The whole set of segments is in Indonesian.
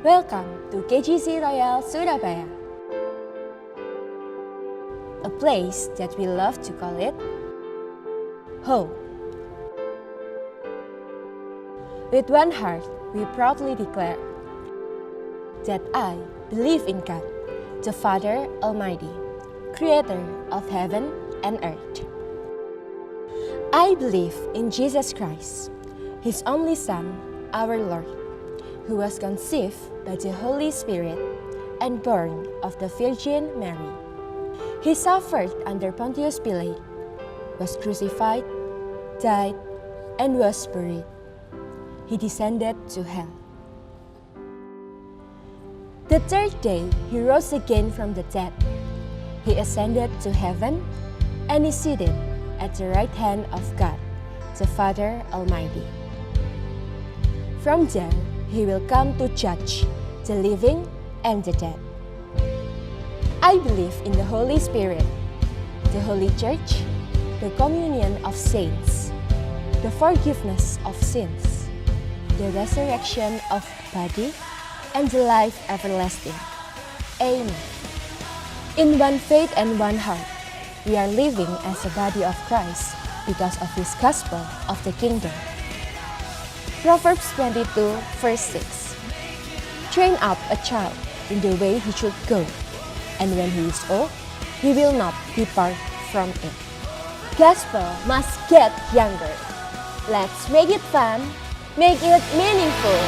Welcome to KGC Royal Surabaya, a place that we love to call it home. With one heart, we proudly declare that I believe in God, the Father Almighty, Creator of heaven and earth. I believe in Jesus Christ, His only Son, our Lord, who was conceived by the Holy Spirit and born of the Virgin Mary. He suffered under Pontius Pilate, was crucified, died, and was buried. He descended to hell. The third day he rose again from the dead. He ascended to heaven and is seated at the right hand of God, the Father Almighty. From there he will come to judge the living and the dead. I believe in the Holy Spirit, the Holy Church, the communion of saints, the forgiveness of sins, the resurrection of body, and the life everlasting. Amen. In one faith and one heart, we are living as a body of Christ because of His gospel of the kingdom. Proverbs 22, verse 6. Train up a child in the way he should go, and when he is old, he will not depart from it. Gospel must get younger. Let's make it fun, make it meaningful.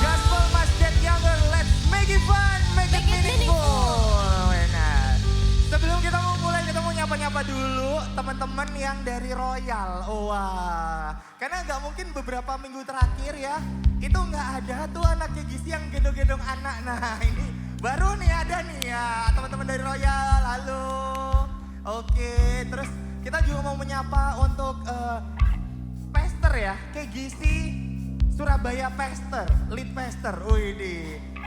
Gospel must get younger. Let's make it fun, make it meaningful. Nah, sebelum kita mau mulai, kita mau nyapa-nyapa dulu teman-teman yang dari Royal. Wah, karena nggak mungkin beberapa minggu terakhir ya, itu nggak ada tuh anak KGC yang gendong-gendong anak. Nah ini baru nih ada nih ya teman-teman dari Royal. Halo. Oke, terus kita juga mau menyapa untuk pastor ya, KGC Surabaya pastor, lead pastor. Wih di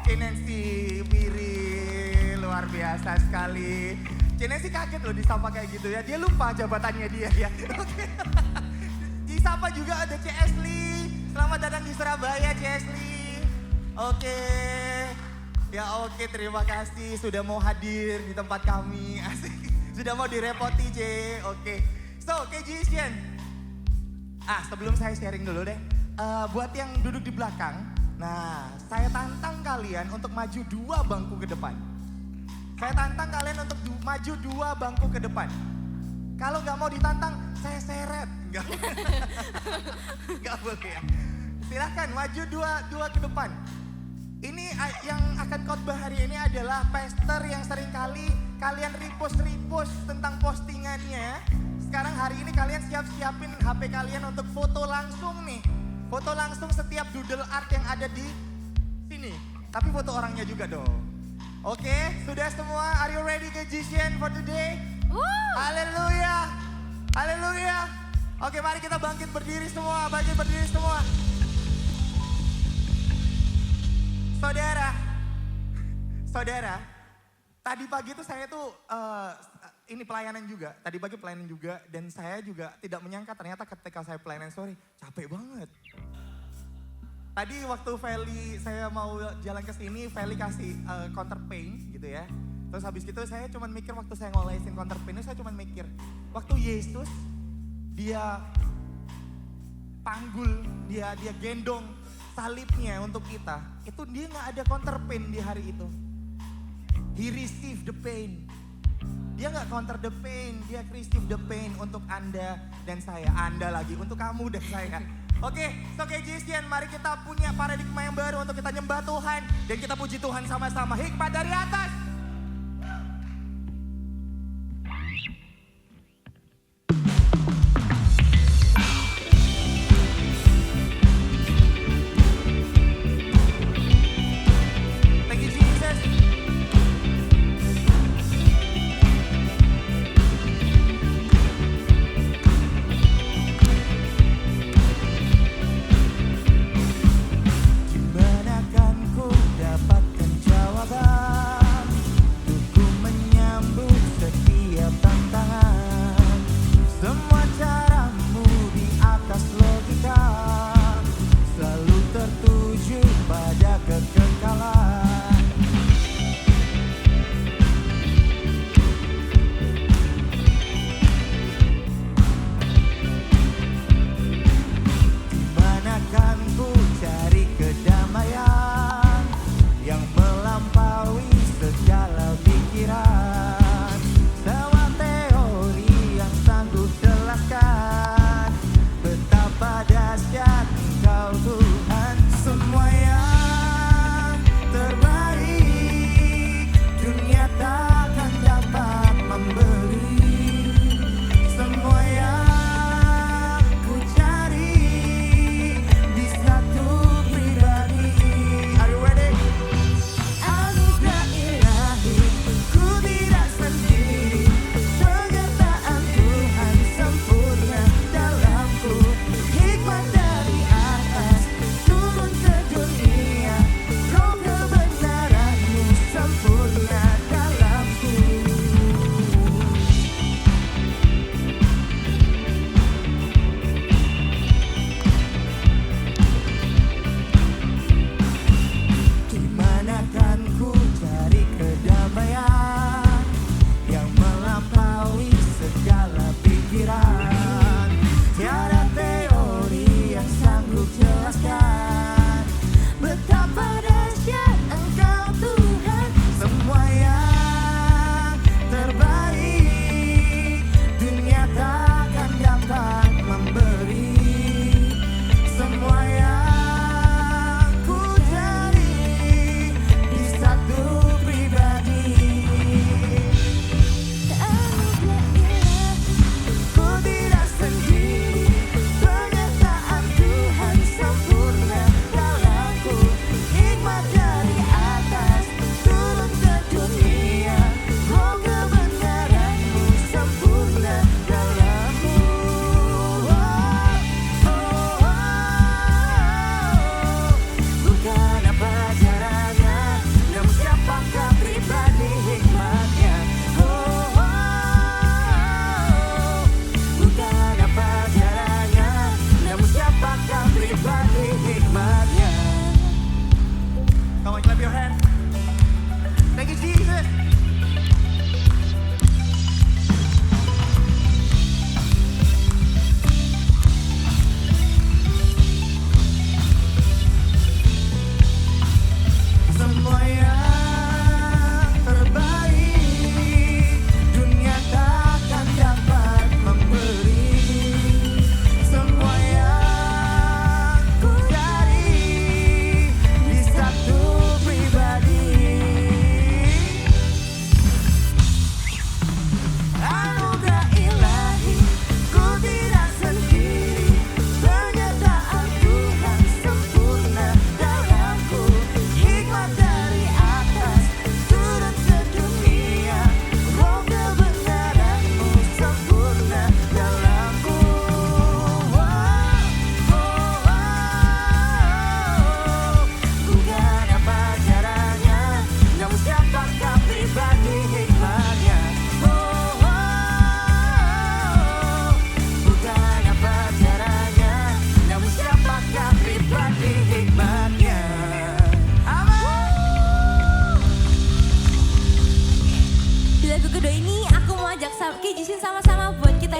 Cinensi Piri, luar biasa sekali. Cinensi kaget loh disapa kayak gitu ya, dia lupa jabatannya dia ya. Oke. Disapa juga ada Cesli, selamat datang di Surabaya Cesli. Oke. Ya oke, terima kasih sudah mau hadir di tempat kami. Asik. Sudah mau direpoti C. Oke. So KGCian. Sebelum saya sharing dulu deh. Buat yang duduk di belakang. Nah saya tantang kalian untuk maju 2 bangku ke depan. Saya tantang kalian untuk maju 2 bangku ke depan. Kalau nggak mau ditantang, saya seret. Nggak boleh ya. Silahkan maju 2 ke depan. Ini yang akan khotbah hari ini adalah pastor yang sering kali kalian repost tentang postingannya. Sekarang hari ini kalian siapin HP kalian untuk foto langsung nih. Foto langsung setiap doodle art yang ada di sini. Tapi foto orangnya juga dong. Oke, sudah semua? Are you ready KGCian for today? Haleluya. Haleluya. Oke, mari kita bangkit berdiri semua. Saudara, tadi pagi tuh saya tuh ini pelayanan juga. Tadi pagi pelayanan juga dan saya juga tidak menyangka ternyata ketika saya pelayanan sore capek banget. Tadi waktu Feli saya mau jalan ke sini, Feli kasih counterpaint gitu ya. Terus habis itu saya cuman mikir waktu saya ngolesin counterpaint itu saya cuman mikir waktu Yesus dia panggul, dia gendong salibnya untuk kita. Itu dia nggak ada counterpaint di hari itu. He received the pain. Dia nggak counter the pain, dia receive the pain untuk Anda dan saya. Anda lagi, untuk kamu dan saya. Oke, so KGCian, mari kita punya paradigma yang baru untuk kita nyembah Tuhan. Dan kita puji Tuhan sama-sama. Hikmat dari atas. Gimana kan ku dapatkan jawaban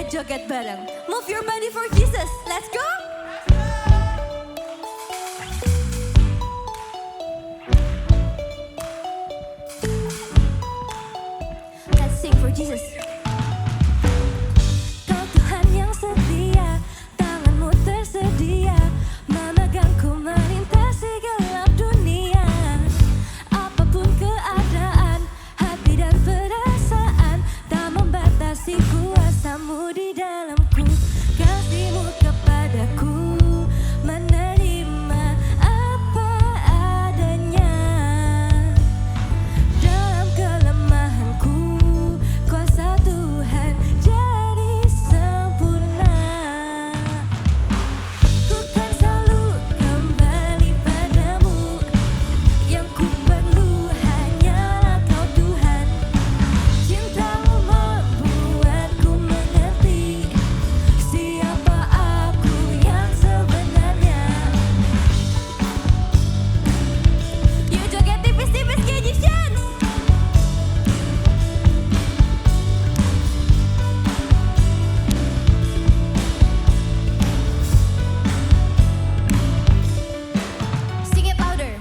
joget bareng. Move your body for Jesus. Let's go. Let's sing for Jesus. Kau Tuhan yang setia, tanganmu tersedia, memegangku melintasi gelap dunia. Apapun keadaan, hati dan perasaan, tak membatasi kuasamu di dalamku. Kasihmu kepadaku, menerima apa adanya. Dalam kelemahanku, kuasa Tuhan jadi sempurna. Ku kan selalu kembali padamu, yang ku perlu hanyalah Kau Tuhan. Cintamu membuatku mengerti siapa aku yang sebenarnya. Yuk joget tipis-tipis kayak Egyptians. Sing it louder.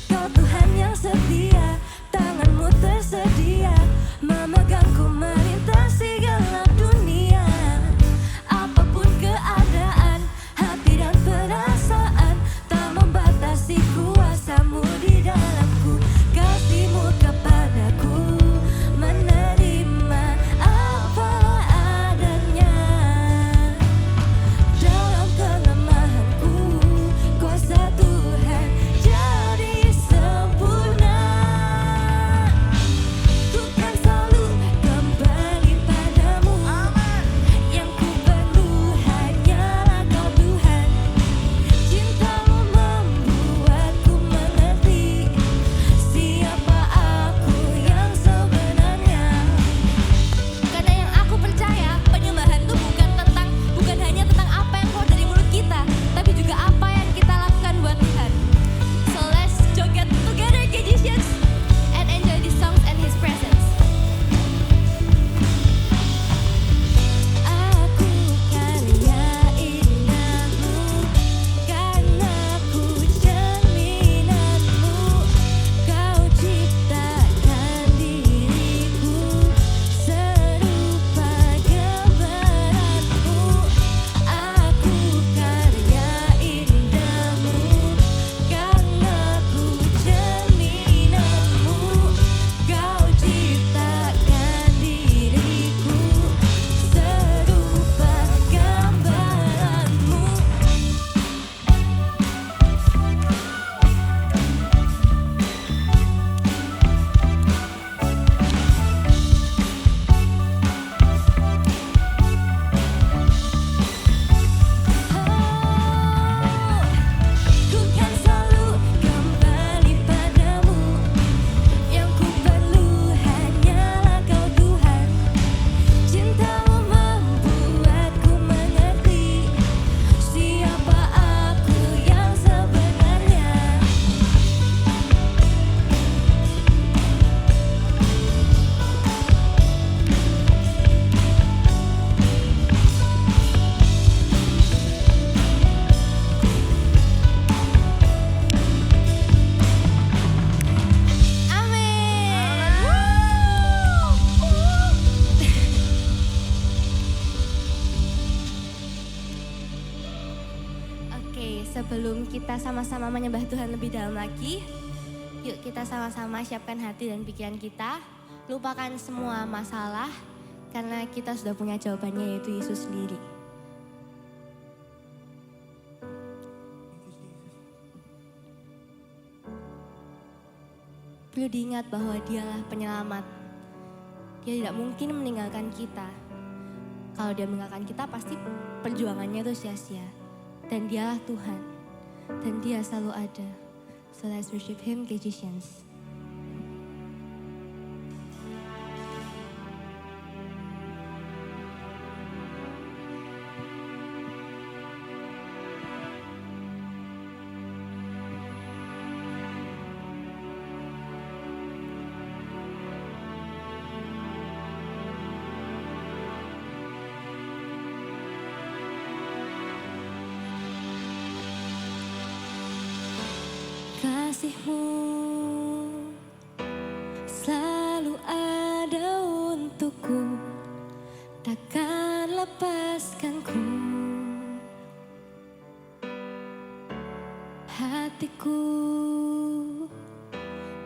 Kau Tuhan yang setia, tanganmu tersedia, memegangku melintasi gelap dunia. Apapun keadaan, hati dan perasaan, tak membatasi kuasamu di dalamku. Kasihmu kepadaku, menerima apa adanya. Dalam kelemahanku, kuasa Tuhan jadi sempurna. Ku kan selalu kembali padamu, yang ku perlu hanyalah Kau Tuhan. Cintamu membuatku mengerti siapa aku yang sebenarnya. Karena yang aku percaya, penyembahan itu bukan hanya tentang apa yang keluar dari mulut kita, tapi juga apa yang kita lakukan buat Tuhan. So let's joget together Egyptians and enjoy these songs and His presence. Aku karya indahmu, karena ku cerminanmu. Kau ciptakan diriku serupa gambaranmu. Aku karya indahmu, karena ku cerminanmu. Kau ciptakan diriku serupa gambaranmu. Ku kan selalu kembali padamu, yang ku perlu hanyalah Kau Tuhan. Cintamu membuatku mengerti siapa aku yang sebenarnya. Amin. Oke, sebelum kita sama-sama menyembah Tuhan lebih dalam lagi, yuk kita sama-sama siapkan hati dan pikiran kita, lupakan semua masalah, karena kita sudah punya jawabannya, yaitu Yesus sendiri. Perlu diingat bahwa Dialah penyelamat. Dia tidak mungkin meninggalkan kita. Kalau Dia meninggalkan kita, pasti perjuangannya itu sia-sia. Dan Dialah Tuhan. Dan Dia selalu ada. So let's worship Him, Egyptians. Kasihmu selalu ada untukku, takkan lepaskan ku. Hatiku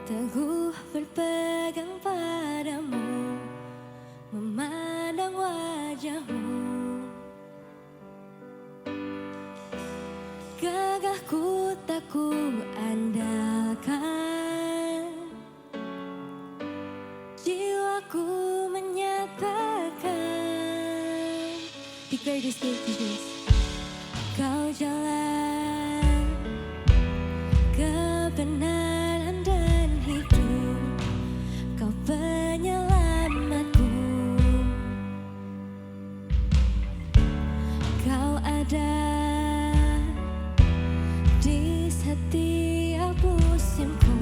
teguh berpegang padamu, memandang wajahmu. Gagahku tak ku andalkan, jiwaku menyatakan. Declare this day, Jesus. Kau jalan kebenaran dan hidup, Kau penyelamatku. Kau ada di setiap musimku,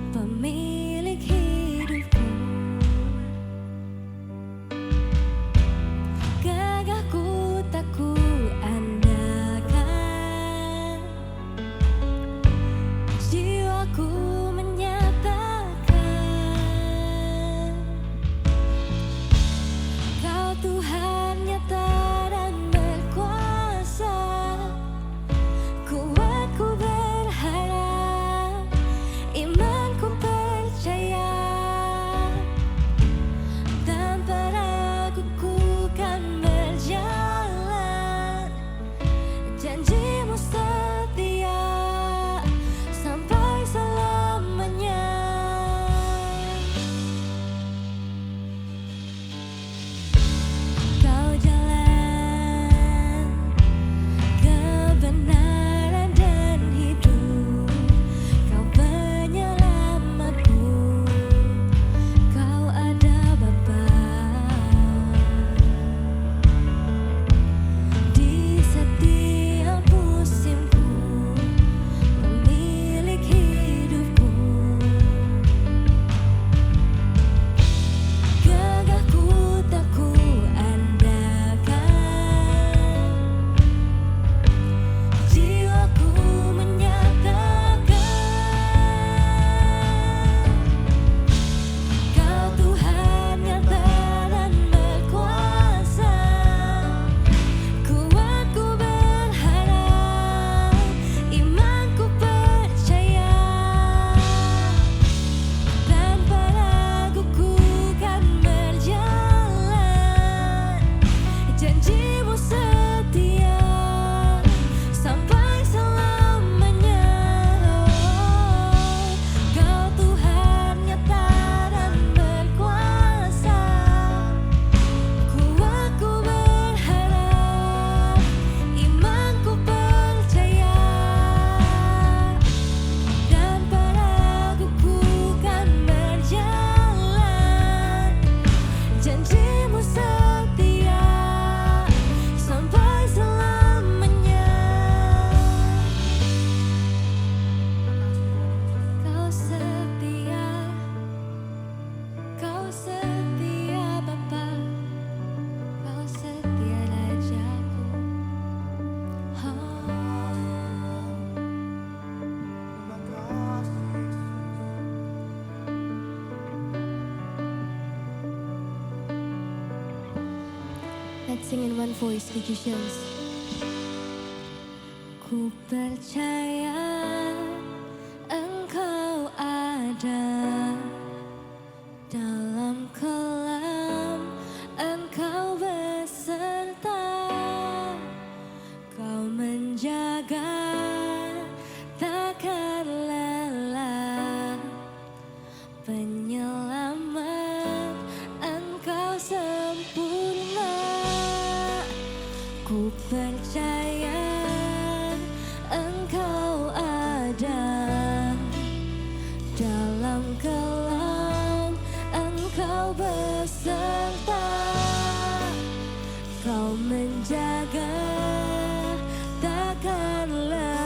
pemilik hidupku. Gagahku tak ku andalkan, jiwaku menyatakan. Kau Tuhan nyata dan berkuasa, kuatku berharap, imanku percaya. Tanpa ragu ku kan berjalan, janjimu setia sampai selamanya. Kau jalan kebenaran dan hidup, Kau penyelamatku. Kau ada Bapa di setiap musimku, pemilik hidupku. Gagahku tak ku andalkan, jiwaku menyatakan. Kau Tuhan nyata dan berkuasa, kuatku berharap, imanku percaya. Tanpa ragu ku kan berjalan, janjimu setia sampai selamanya. Kau Tuhan nyata dan berkuasa, kuatku berharap, imanku percaya. Tanpa ragu ku kan berjalan, janjimu setia sampai selamanya. Kau setia Bapa, Kau setia Rajaku. Terima kasih. Let's sing in one voice, musicians. Ku percaya Engkau ada dalam kelam, Engkau beserta, Kau menjaga takkan lelah. Penyelamat Engkau sempurna. Ku percaya Engkau ada dalam kelam, Engkau beserta, Kau menjaga takkan lelah.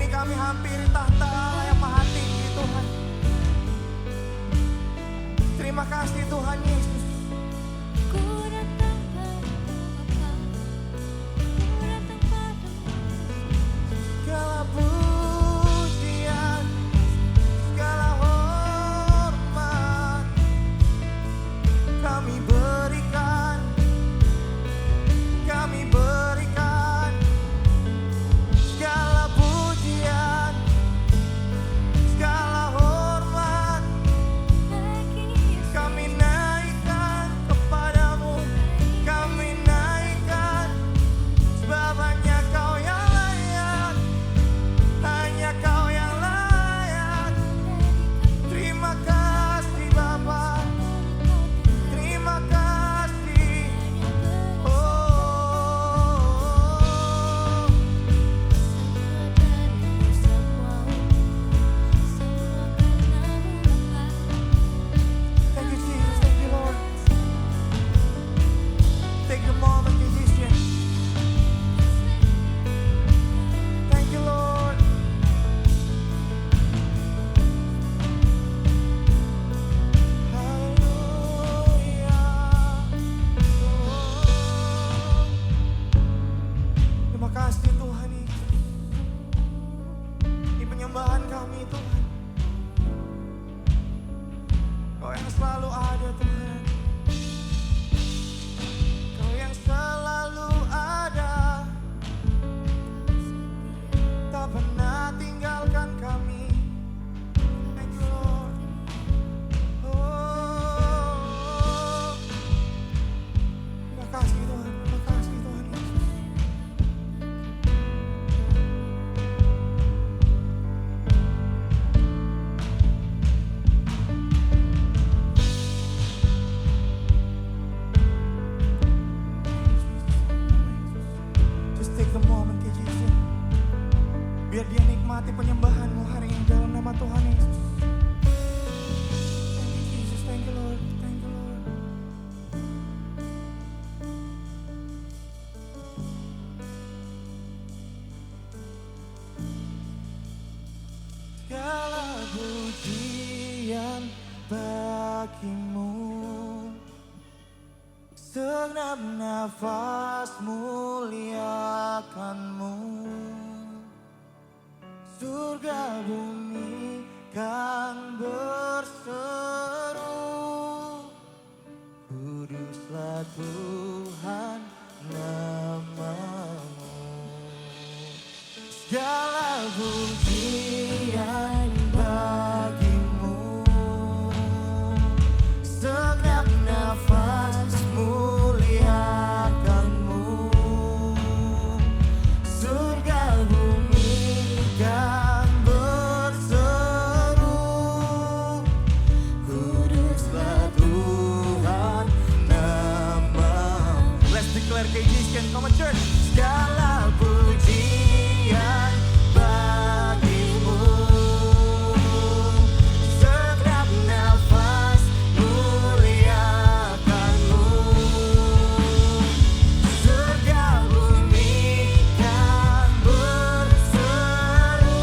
kami hampiri tahta Allah yang maha tinggi Tuhan. Terima kasih Tuhan Yesus. Ku datang padamu Bapa, ku datang padamu. Segala pujian, segala hormat kami berikan, kami berikan. Segala pujian, segala hormat Bagi Yesus, kami naikkan kepadamu, kami naikkan. Sebab hanya Kau yang layak, hanya Kau yang layak. Terima kasih Bapa, terima kasih. Thank you Jesus, thank you Lord. Take a moment, musician. Thank you Lord. Terima kasih Tuhan Yesus. Di penyembahan kami Tuhan, Kau yang selalu ada Tuhan. Kau yang selalu ada, tak pernah tinggalkan kami. Thank you Lord. Oh, terima kasih Tuhan, terima kasih Tuhan Yesus. Just take a moment, Kak Jesus. Biar dia nikmati penyembahanmu hari ini dalam nama Tuhan Yesus. Thank you Jesus, thank you Lord, thank you Lord. Segala pujian bagimu, segenap nafas muliakanmu. Surga bumi kan berseru, kuduslah Tuhan namamu. Segala pujian bagimu, segenap nafas muliakanmu. Surga bumi kan berseru, kuduslah Tuhan namamu. Let's declare creation, come on church. Segala pujian bagimu, segenap nafas muliakanmu. Surga bumi kan berseru,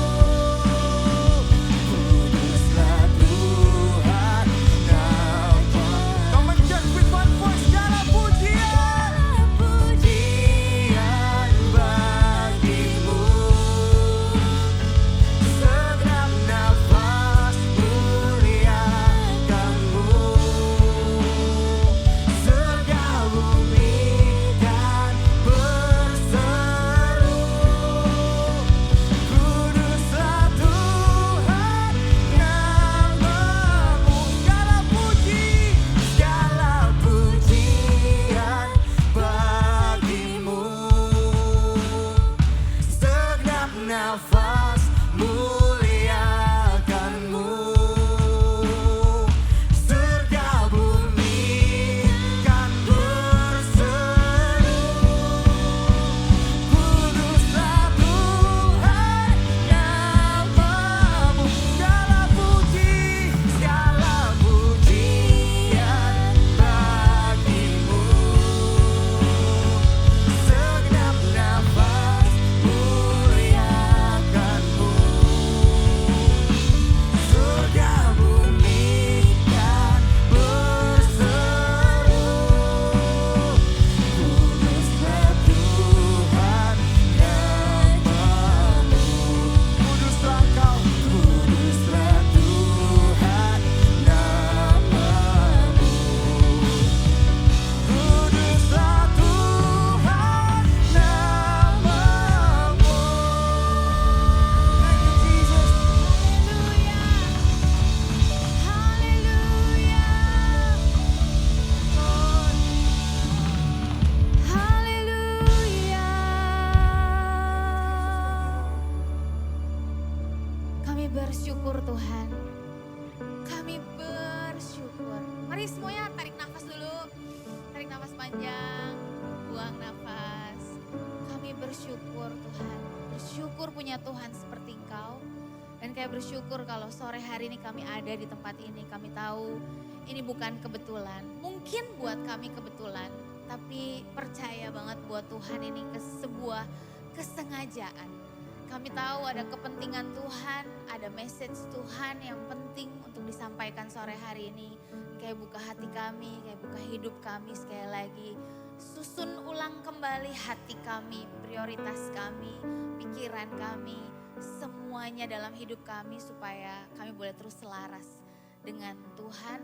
kuduslah Tuhan namamu. Come on church with one voice. Segala pujian, pujian bagimu, segenap nafas muliakanmu. Surga bumi kan berseru, kuduslah Tuhan namamu. Segala pujian bagimu, segenap nafas muliakanmu. Surga bumi kan berseru, kuduslah Tuhan namamu. Segala pujian bagimu, segenap nafas muliakanmu. bersyukur Tuhan. Kami bersyukur. Mari semuanya tarik nafas dulu. Tarik nafas panjang, buang nafas. Kami bersyukur Tuhan. Bersyukur punya Tuhan seperti Engkau. Dan kayak bersyukur kalau sore hari ini kami ada di tempat ini. Kami tahu ini bukan kebetulan. Mungkin buat kami kebetulan. Tapi percaya banget buat Tuhan ini sebuah kesengajaan. Kami tahu ada kepentingan Tuhan, ada message Tuhan yang penting untuk disampaikan sore hari ini. Kayak buka hati kami, kayak buka hidup kami sekali lagi. Susun ulang kembali hati kami, prioritas kami, pikiran kami, semuanya dalam hidup kami supaya kami boleh terus selaras dengan Tuhan.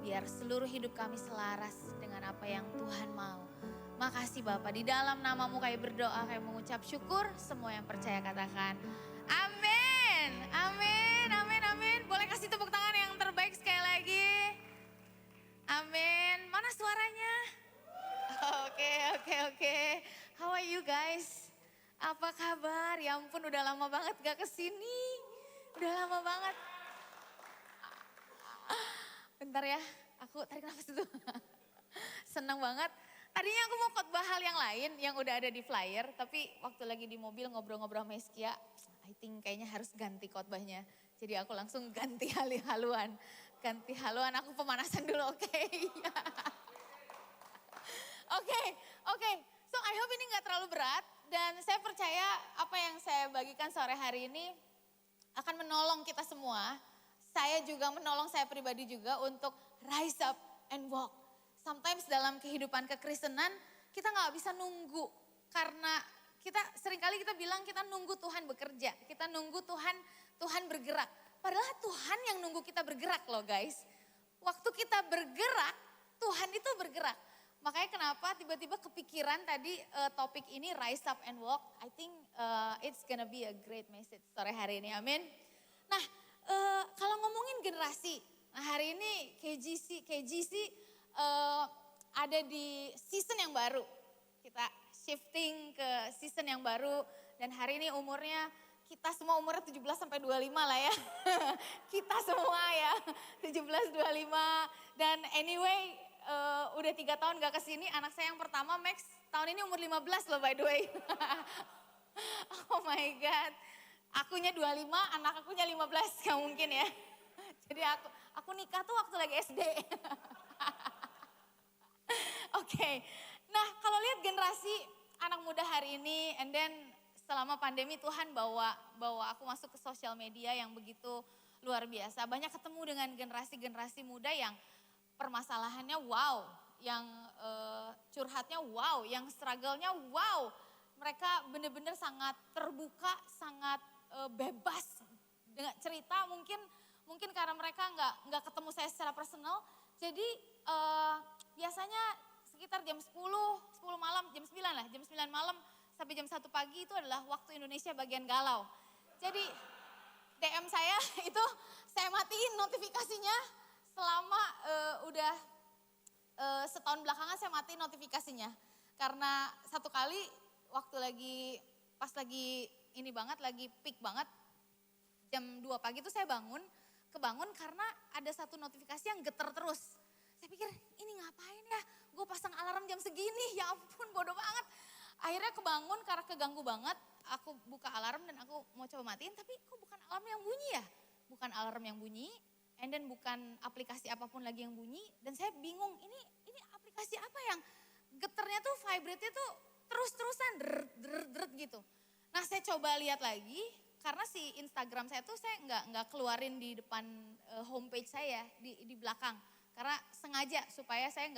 Biar seluruh hidup kami selaras dengan apa yang Tuhan mau. Makasih Bapak, di dalam namamu kami berdoa, kami mengucap syukur. Semua yang percaya katakan amin, amin, amin, amin. Boleh kasih tepuk tangan yang terbaik sekali lagi. Amin. Mana suaranya? Oke. How are you guys? Apa kabar? Ya ampun udah lama banget gak kesini. Udah lama banget. Bentar ya, aku tarik nafas dulu. Senang banget. Tadinya aku mau khotbah hal yang lain yang udah ada di flyer. Tapi waktu lagi di mobil ngobrol-ngobrol sama Eskia, I think kayaknya harus ganti khotbahnya. Jadi aku langsung ganti haluan. Ganti haluan, aku pemanasan dulu, oke? Oke. So I hope ini gak terlalu berat. Dan saya percaya apa yang saya bagikan sore hari ini akan menolong kita semua. Saya juga menolong saya pribadi juga untuk rise up and walk. Sometimes dalam kehidupan kekristenan kita gak bisa nunggu. Karena seringkali kita bilang kita nunggu Tuhan bekerja. Kita nunggu Tuhan bergerak. Padahal Tuhan yang nunggu kita bergerak loh guys. Waktu kita bergerak, Tuhan itu bergerak. Makanya kenapa tiba-tiba kepikiran tadi topik ini rise up and walk. I think it's gonna be a great message sore hari ini, amin. Nah kalau ngomongin generasi, hari ini KGC ada di season yang baru. Kita shifting ke season yang baru dan hari ini umurnya kita semua umurnya 17 sampai 25 lah ya. Kita semua ya 17 25 dan anyway udah 3 tahun gak kesini. Anak saya yang pertama Max tahun ini umur 15 loh by the way. Oh my God. Akunya 25, anak akunya 15 gak mungkin ya. Jadi aku nikah tuh waktu lagi SD. Oke, nah kalau lihat generasi anak muda hari ini, and then selama pandemi Tuhan bawa aku masuk ke sosial media yang begitu luar biasa. Banyak ketemu dengan generasi-generasi muda yang permasalahannya wow, yang curhatnya wow, yang struggle-nya wow. Mereka benar-benar sangat terbuka, sangat bebas dengan cerita. Mungkin karena mereka nggak ketemu saya secara personal, jadi biasanya sekitar jam 10 malam, jam 9 lah, jam 9 malam sampai jam 1 pagi itu adalah waktu Indonesia bagian galau. Jadi DM saya itu saya matiin notifikasinya selama udah setahun belakangan saya matiin notifikasinya. Karena satu kali waktu pas lagi ini banget, lagi peak banget, jam 2 pagi itu saya kebangun karena ada satu notifikasi yang getar terus. Saya pikir ini ngapain ya, gue pasang alarm jam segini, ya ampun bodoh banget. Akhirnya kebangun karena keganggu banget, aku buka alarm dan aku mau coba matiin, tapi kok bukan alarm yang bunyi ya? Bukan alarm yang bunyi, and then bukan aplikasi apapun lagi yang bunyi. Dan saya bingung, ini aplikasi apa yang getarnya tuh, vibrate-nya tuh terus-terusan, deret gitu. Nah saya coba lihat lagi, karena si Instagram saya tuh saya nggak keluarin di depan homepage saya, di belakang. Karena sengaja supaya saya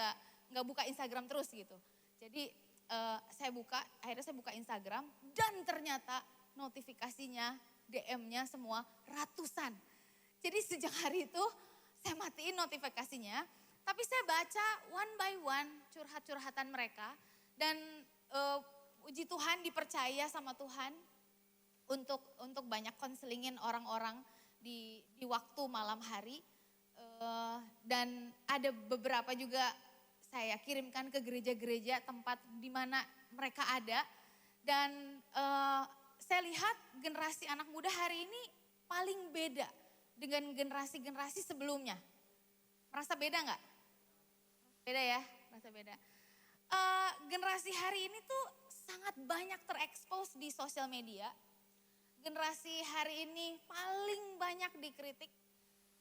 nggak buka Instagram terus gitu. Jadi akhirnya saya buka Instagram dan ternyata notifikasinya, DM-nya semua ratusan. Jadi sejak hari itu saya matiin notifikasinya, tapi saya baca one by one curhat-curhatan mereka dan puji Tuhan dipercaya sama Tuhan untuk banyak konselingin orang-orang di waktu malam hari. Dan ada beberapa juga saya kirimkan ke gereja-gereja tempat di mana mereka ada. Dan saya lihat generasi anak muda hari ini paling beda dengan generasi-generasi sebelumnya? Merasa beda nggak? Beda ya, merasa beda. Generasi hari ini tuh sangat banyak terekspos di sosial media. Generasi hari ini paling banyak dikritik.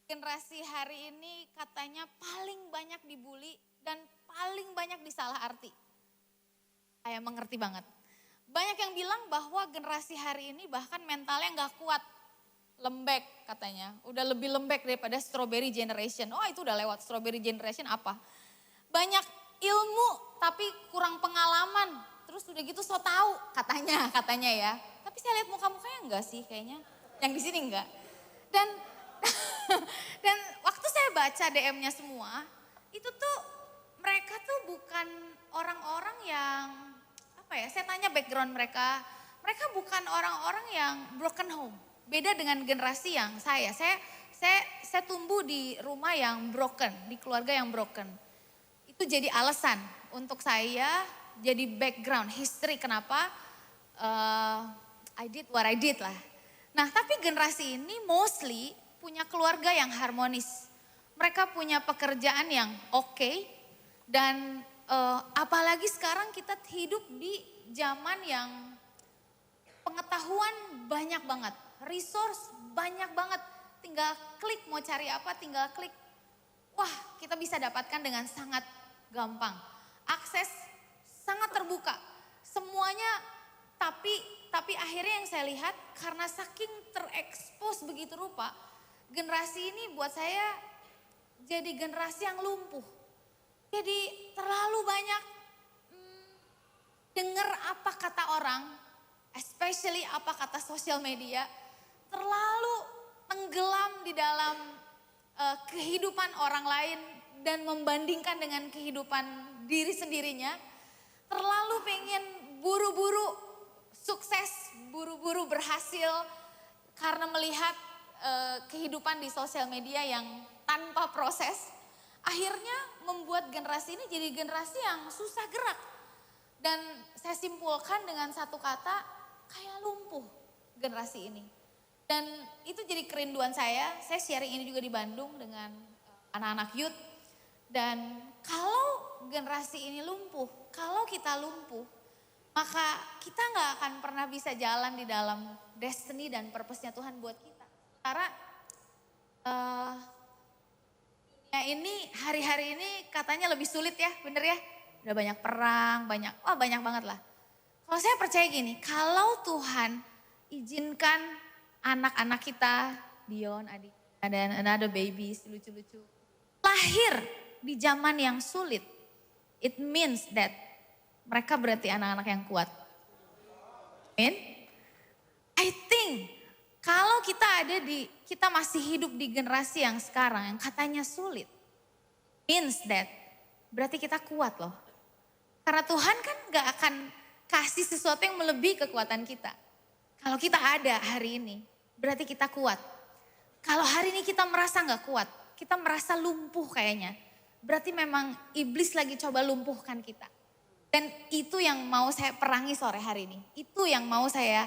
Generasi hari ini katanya paling banyak dibully dan paling banyak disalah arti. Saya mengerti banget. Banyak yang bilang bahwa generasi hari ini bahkan mentalnya nggak kuat. Lembek katanya, udah lebih lembek daripada strawberry generation. Oh itu udah lewat, strawberry generation apa? Banyak ilmu tapi kurang pengalaman. Terus udah gitu so tau katanya ya. Tapi saya lihat muka-mukanya enggak sih kayaknya. Yang di sini enggak. Dan dan waktu saya baca DM-nya semua, itu tuh mereka tuh bukan orang-orang yang apa ya, saya tanya background mereka bukan orang-orang yang broken home. Beda dengan generasi yang saya tumbuh di rumah yang broken, di keluarga yang broken. Itu jadi alasan untuk saya jadi background, history kenapa I did what I did lah. Nah tapi generasi ini mostly punya keluarga yang harmonis. Mereka punya pekerjaan yang oke. Dan apalagi sekarang kita hidup di zaman yang pengetahuan banyak banget. Resource banyak banget. Tinggal klik mau cari apa tinggal klik. Wah kita bisa dapatkan dengan sangat gampang. Akses sangat terbuka. Semuanya tapi akhirnya yang saya lihat karena saking terekspos begitu rupa. Generasi ini buat saya jadi generasi yang lumpuh. Jadi terlalu banyak dengar apa kata orang, especially apa kata sosial media, terlalu tenggelam di dalam kehidupan orang lain dan membandingkan dengan kehidupan diri sendirinya, terlalu pengen buru-buru sukses, buru-buru berhasil karena melihat kehidupan di sosial media yang tanpa proses. Akhirnya membuat generasi ini jadi generasi yang susah gerak. Dan saya simpulkan dengan satu kata, kayak lumpuh generasi ini. Dan itu jadi kerinduan saya sharing ini juga di Bandung dengan anak-anak youth. Dan kalau generasi ini lumpuh, kalau kita lumpuh, maka kita gak akan pernah bisa jalan di dalam destiny dan purpose-nya Tuhan buat kita. Karena ini hari-hari ini katanya lebih sulit ya, bener ya? Udah banyak perang, banyak banget lah. Kalau saya percaya gini, kalau Tuhan izinkan anak-anak kita, Dion, adik, dan another babies, lucu-lucu, lahir di zaman yang sulit, it means that mereka berarti anak-anak yang kuat. Amin? I think kalau kita masih hidup di generasi yang sekarang yang katanya sulit, means that berarti kita kuat loh. Karena Tuhan kan gak akan kasih sesuatu yang melebihi kekuatan kita. Kalau kita ada hari ini, berarti kita kuat. Kalau hari ini kita merasa gak kuat, kita merasa lumpuh kayaknya, berarti memang iblis lagi coba lumpuhkan kita. Dan itu yang mau saya perangi sore hari ini. Itu yang mau saya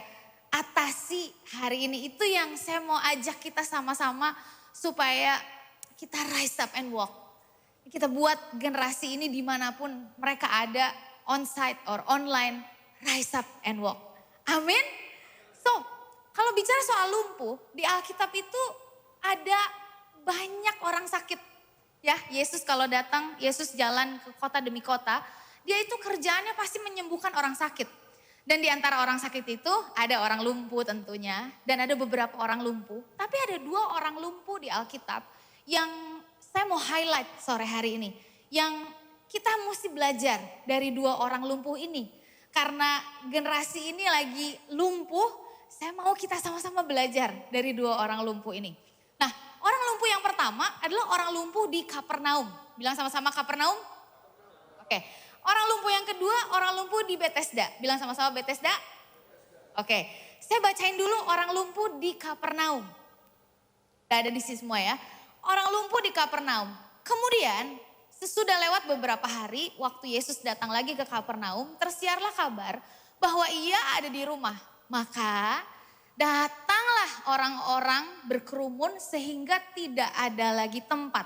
atasi hari ini. Itu yang saya mau ajak kita sama-sama supaya kita rise up and walk. Kita buat generasi ini dimanapun mereka ada, on-site or online, rise up and walk. Amin. So, kalau bicara soal lumpuh, di Alkitab itu ada banyak orang sakit. Ya, Yesus kalau datang, Yesus jalan ke kota demi kota, dia itu kerjaannya pasti menyembuhkan orang sakit. Dan di antara orang sakit itu ada orang lumpuh tentunya. Dan ada beberapa orang lumpuh. Tapi ada 2 orang lumpuh di Alkitab yang saya mau highlight sore hari ini. Yang kita mesti belajar dari 2 orang lumpuh ini. Karena generasi ini lagi lumpuh, saya mau kita sama-sama belajar dari 2 orang lumpuh ini. Nah, orang lumpuh yang pertama adalah orang lumpuh di Kapernaum. Bilang sama-sama Kapernaum. Oke. Orang lumpuh yang kedua, orang lumpuh di Bethesda. Bilang sama-sama Bethesda. Oke, saya bacain dulu orang lumpuh di Kapernaum. Gak ada di sini semua ya. Orang lumpuh di Kapernaum. Kemudian sesudah lewat beberapa hari, waktu Yesus datang lagi ke Kapernaum, tersiarlah kabar bahwa ia ada di rumah. Maka datanglah orang-orang berkerumun sehingga tidak ada lagi tempat.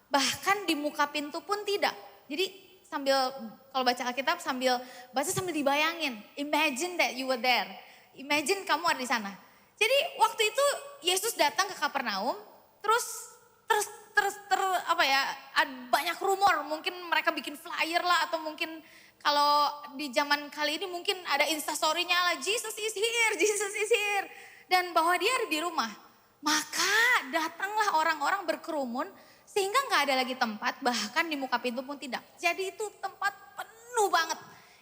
Bahkan di muka pintu pun tidak. Jadi sambil kalau baca Alkitab sambil baca sambil dibayangin. Imagine that you were there. Imagine kamu ada di sana. Jadi waktu itu Yesus datang ke Kapernaum, terus banyak rumor, mungkin mereka bikin flyer lah atau mungkin kalau di zaman kali ini mungkin ada instastory-nya lah, Jesus is here, Jesus is here. Dan bahwa dia ada di rumah. Maka datanglah orang-orang berkerumun sehingga nggak ada lagi tempat, bahkan di muka pintu pun tidak. Jadi itu tempat penuh banget.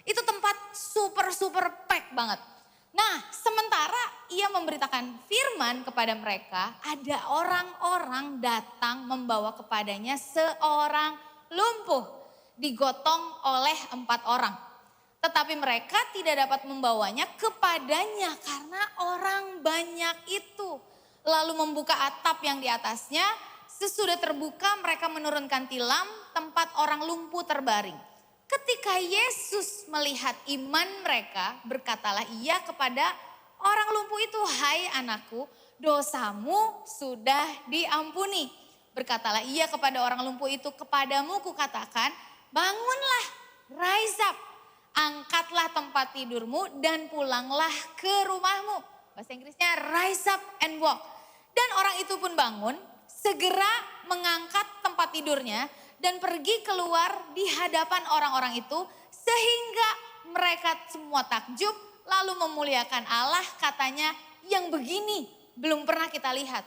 Itu tempat super pack banget. Nah, sementara ia memberitakan firman kepada mereka, ada orang-orang datang membawa kepadanya seorang lumpuh, digotong oleh 4 orang. Tetapi mereka tidak dapat membawanya kepadanya karena orang banyak itu. Lalu membuka atap yang di atasnya, sesudah terbuka mereka menurunkan tilam tempat orang lumpuh terbaring. Ketika Yesus melihat iman mereka, berkatalah ia kepada orang lumpuh itu, "Hai anakku, dosamu sudah diampuni." Berkatalah ia kepada orang lumpuh itu, "Kepadamu kukatakan, bangunlah, rise up, angkatlah tempat tidurmu dan pulanglah ke rumahmu." Bahasa Inggrisnya rise up and walk. Dan orang itu pun bangun, segera mengangkat tempat tidurnya dan pergi keluar di hadapan orang-orang itu sehingga mereka semua takjub lalu memuliakan Allah, katanya, "Yang begini belum pernah kita lihat."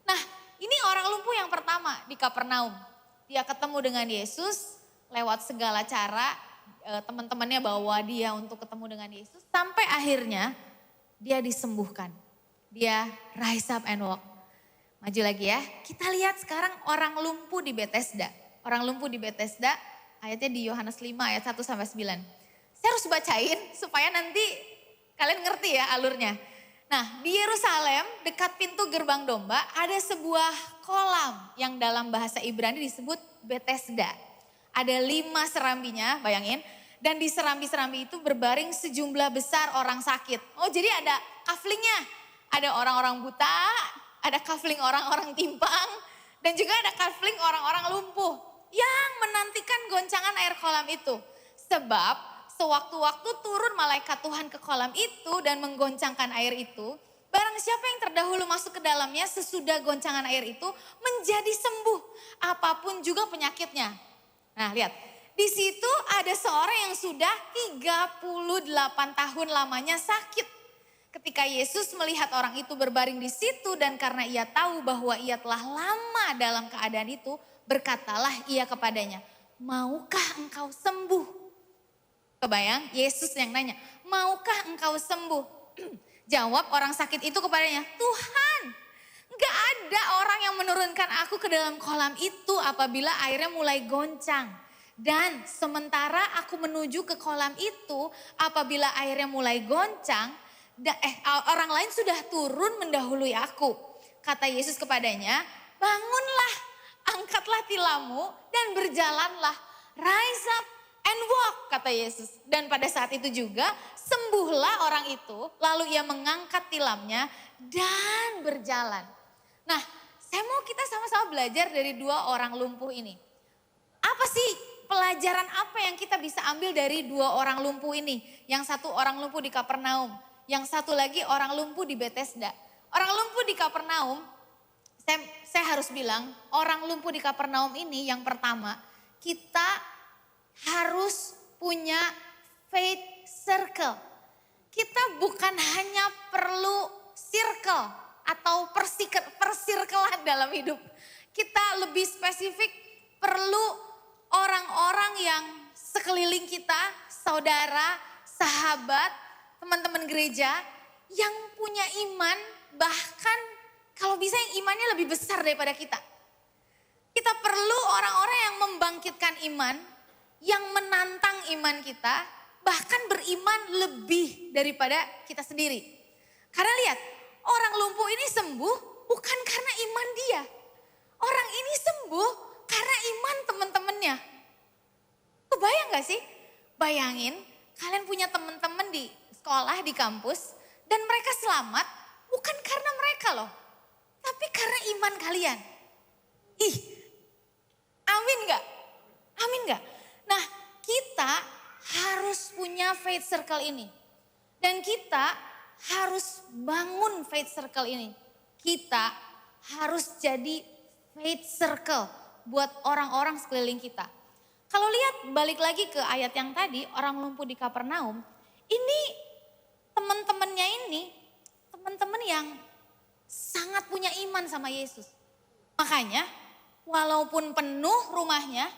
Nah, ini orang lumpuh yang pertama di Kapernaum. Dia ketemu dengan Yesus lewat segala cara, teman-temannya bawa dia untuk ketemu dengan Yesus sampai akhirnya dia disembuhkan. Dia rise up and walk. Maju lagi ya, kita lihat sekarang orang lumpuh di Bethesda. Orang lumpuh di Bethesda, ayatnya di Yohanes 5 ayat 1 sampai 9. Saya harus bacain supaya nanti kalian ngerti ya alurnya. Nah, di Yerusalem dekat pintu gerbang domba ada sebuah kolam yang dalam bahasa Ibrani disebut Bethesda. Ada 5 serambinya, bayangin. Dan di serambi-serambi itu berbaring sejumlah besar orang sakit. Oh, jadi ada kaflingnya. Ada orang-orang buta, ada kafling orang-orang timpang, dan juga ada kafling orang-orang lumpuh yang menantikan goncangan air kolam itu. Sebab sewaktu-waktu turun malaikat Tuhan ke kolam itu dan menggoncangkan air itu, barang siapa yang terdahulu masuk ke dalamnya sesudah goncangan air itu menjadi sembuh, apapun juga penyakitnya. Nah, lihat, di situ ada seorang yang sudah 38 tahun lamanya sakit. Ketika Yesus melihat orang itu berbaring di situ dan karena ia tahu bahwa ia telah lama dalam keadaan itu, berkatalah ia kepadanya, "Maukah engkau sembuh?" Kebayang, Yesus yang nanya, "Maukah engkau sembuh?" Jawab orang sakit itu kepadanya, "Tuhan, gak ada orang yang menurunkan aku ke dalam kolam itu apabila airnya mulai goncang. Dan sementara aku menuju ke kolam itu apabila airnya mulai goncang, orang lain sudah turun mendahului aku." Kata Yesus kepadanya, "Bangunlah, angkatlah tilammu dan berjalanlah. Rise up and walk," kata Yesus. Dan pada saat itu juga sembuhlah orang itu, lalu ia mengangkat tilamnya dan berjalan. Nah, saya mau kita sama-sama belajar dari 2 orang lumpuh ini. Apa sih pelajaran apa yang kita bisa ambil dari 2 orang lumpuh ini? Yang satu orang lumpuh di Kapernaum, yang satu lagi orang lumpuh di Bethesda. Orang lumpuh di Kapernaum, saya harus bilang, orang lumpuh di Kapernaum ini yang pertama, kita harus punya faith circle. Kita bukan hanya perlu circle atau persirkelan dalam hidup. Kita lebih spesifik perlu orang-orang yang sekeliling kita, saudara, sahabat, teman-teman gereja yang punya iman, bahkan kalau bisa yang imannya lebih besar daripada kita. Kita perlu orang-orang yang membangkitkan iman, yang menantang iman kita, bahkan beriman lebih daripada kita sendiri. Karena lihat, orang lumpuh ini sembuh bukan karena iman dia. Orang ini sembuh karena iman teman-temannya. Kebayang gak sih? Bayangin kalian punya teman-teman di sekolah, di kampus, dan mereka selamat, bukan karena mereka loh, tapi karena iman kalian. Ih, amin gak? Amin gak? Nah, kita harus punya faith circle ini. Dan kita harus bangun faith circle ini. Kita harus jadi faith circle buat orang-orang sekeliling kita. Kalau lihat balik lagi ke ayat yang tadi, orang lumpuh di Kapernaum, ini teman-temannya ini, teman-teman yang sangat punya iman sama Yesus. Makanya walaupun penuh rumahnya,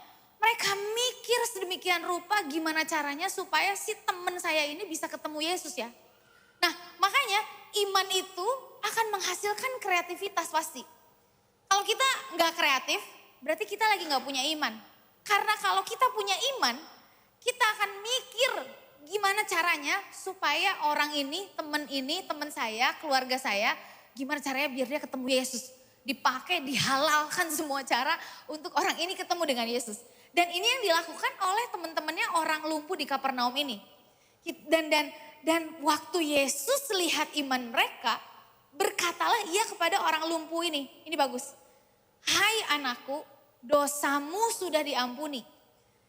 mereka mikir sedemikian rupa gimana caranya supaya si teman saya ini bisa ketemu Yesus ya. Nah makanya iman itu akan menghasilkan kreativitas pasti. Kalau kita nggak kreatif, berarti kita lagi nggak punya iman. Karena kalau kita punya iman, kita akan mikir gimana caranya supaya orang ini, teman saya, keluarga saya, gimana caranya biar dia ketemu Yesus. Dipakai, dihalalkan semua cara untuk orang ini ketemu dengan Yesus. Dan ini yang dilakukan oleh teman-temannya orang lumpuh di Kapernaum ini. Dan waktu Yesus lihat iman mereka, berkatalah ia kepada orang lumpuh ini. Ini bagus. Hai anakku, dosamu sudah diampuni.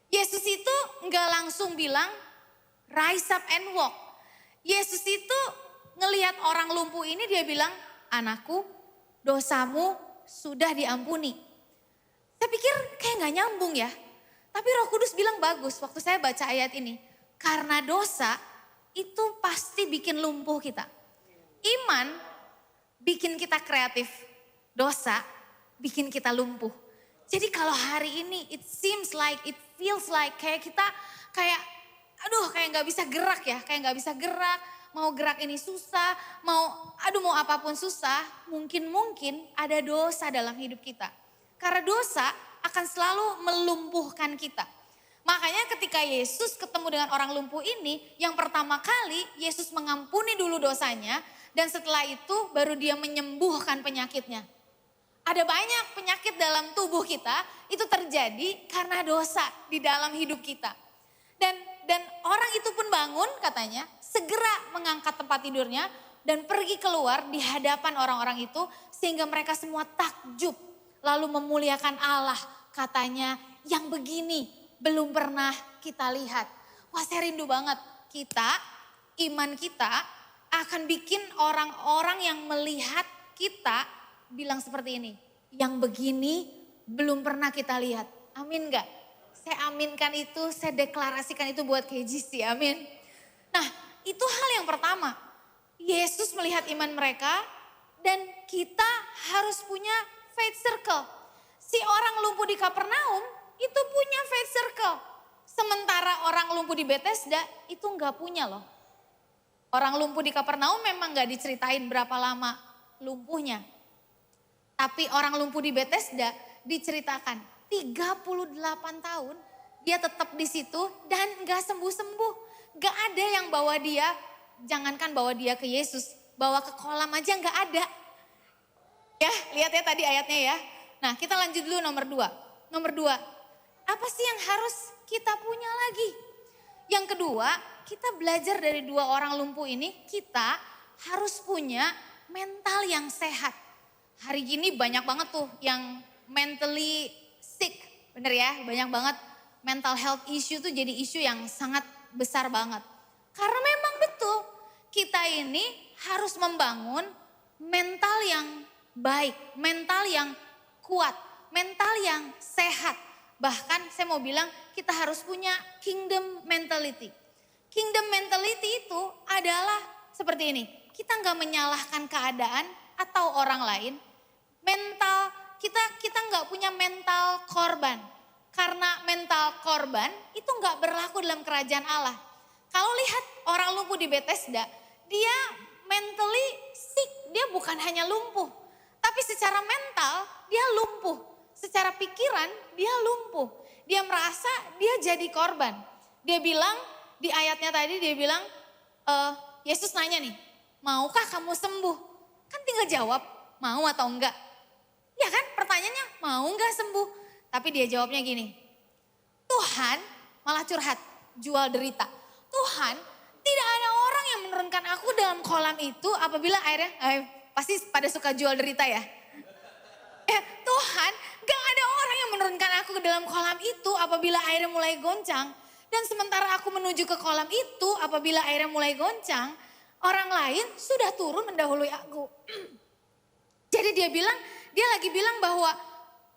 Yesus itu enggak langsung bilang, rise up and walk. Yesus itu ngelihat orang lumpuh ini dia bilang, anakku, dosamu sudah diampuni. Saya pikir kayak gak nyambung ya. Tapi Roh Kudus bilang bagus waktu saya baca ayat ini. Karena dosa itu pasti bikin lumpuh kita. Iman bikin kita kreatif. Dosa bikin kita lumpuh. Jadi kalau hari ini it seems like, it feels like kayak kita kayak gak bisa gerak ya. Kayak gak bisa gerak. Mau gerak ini susah, mau apapun susah, mungkin ada dosa dalam hidup kita. Karena dosa akan selalu melumpuhkan kita. Makanya ketika Yesus ketemu dengan orang lumpuh ini, yang pertama kali Yesus mengampuni dulu dosanya, dan setelah itu baru dia menyembuhkan penyakitnya. Ada banyak penyakit dalam tubuh kita, itu terjadi karena dosa di dalam hidup kita. Dan orang itu pun bangun katanya, segera mengangkat tempat tidurnya dan pergi keluar di hadapan orang-orang itu sehingga mereka semua takjub lalu memuliakan Allah, katanya yang begini belum pernah kita lihat. Wah saya rindu banget iman kita akan bikin orang-orang yang melihat kita bilang seperti ini, yang begini belum pernah kita lihat. Amin gak? Saya aminkan itu, saya deklarasikan itu buat KGC, amin. Nah itu hal yang pertama, Yesus melihat iman mereka dan kita harus punya faith circle. Si orang lumpuh di Kapernaum itu punya faith circle. Sementara orang lumpuh di Bethesda itu enggak punya loh. Orang lumpuh di Kapernaum memang enggak diceritain berapa lama lumpuhnya. Tapi orang lumpuh di Bethesda diceritakan 38 tahun dia tetap di situ dan enggak sembuh-sembuh. Enggak ada yang bawa dia, jangankan bawa dia ke Yesus, bawa ke kolam aja enggak ada. Ya, lihat ya tadi ayatnya ya. Nah, kita lanjut dulu nomor 2. Nomor 2, apa sih yang harus kita punya lagi? Yang kedua, kita belajar dari 2 orang lumpuh ini, kita harus punya mental yang sehat. Hari gini banyak banget tuh yang mentally sick, bener ya, banyak banget mental health issue tuh jadi isu yang sangat besar banget. Karena memang betul, kita ini harus membangun mental yang baik, mental yang kuat, mental yang sehat. Bahkan saya mau bilang kita harus punya kingdom mentality. Kingdom mentality itu adalah seperti ini, kita nggak menyalahkan keadaan atau orang lain. Mental, kita nggak punya mental korban. Karena mental korban itu nggak berlaku dalam kerajaan Allah. Kalau lihat orang lumpuh di Bethesda, dia mentally sick, dia bukan hanya lumpuh. Tapi secara mental dia lumpuh, secara pikiran dia lumpuh. Dia merasa dia jadi korban. Dia bilang di ayatnya tadi dia bilang, Yesus nanya nih, maukah kamu sembuh? Kan tinggal jawab, mau atau enggak. Ya kan pertanyaannya, mau enggak sembuh? Tapi dia jawabnya gini, Tuhan malah curhat, jual derita. Tuhan, tidak ada orang yang menurunkan aku dalam kolam itu apabila airnya, pasti pada suka jual derita ya. Tuhan, gak ada orang yang menurunkan aku ke dalam kolam itu apabila airnya mulai goncang. Dan sementara aku menuju ke kolam itu apabila airnya mulai goncang, orang lain sudah turun mendahului aku. Jadi dia lagi bilang bahwa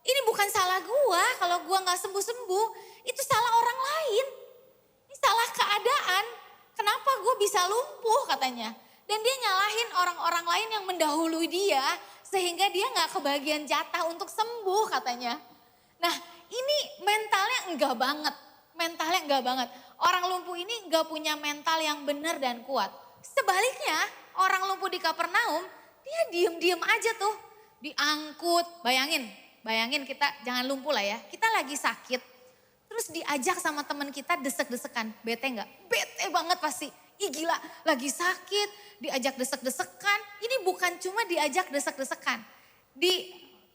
ini bukan salah gua kalau gua gak sembuh-sembuh, itu salah orang lain. Ini salah keadaan, kenapa gua bisa lumpuh katanya. Dan dia nyalahin orang-orang lain yang mendahului dia sehingga dia gak kebagian jatah untuk sembuh katanya. Nah ini mentalnya enggak banget. Orang lumpuh ini enggak punya mental yang benar dan kuat. Sebaliknya orang lumpuh di Kapernaum dia diem-diem aja tuh. Diangkut, bayangin kita jangan lumpuh lah ya. Kita lagi sakit terus diajak sama teman kita desek-desekan. Bete enggak? Bete banget pasti. Ih gila, lagi sakit, diajak desek-desekan. Ini bukan cuma diajak desek-desekan.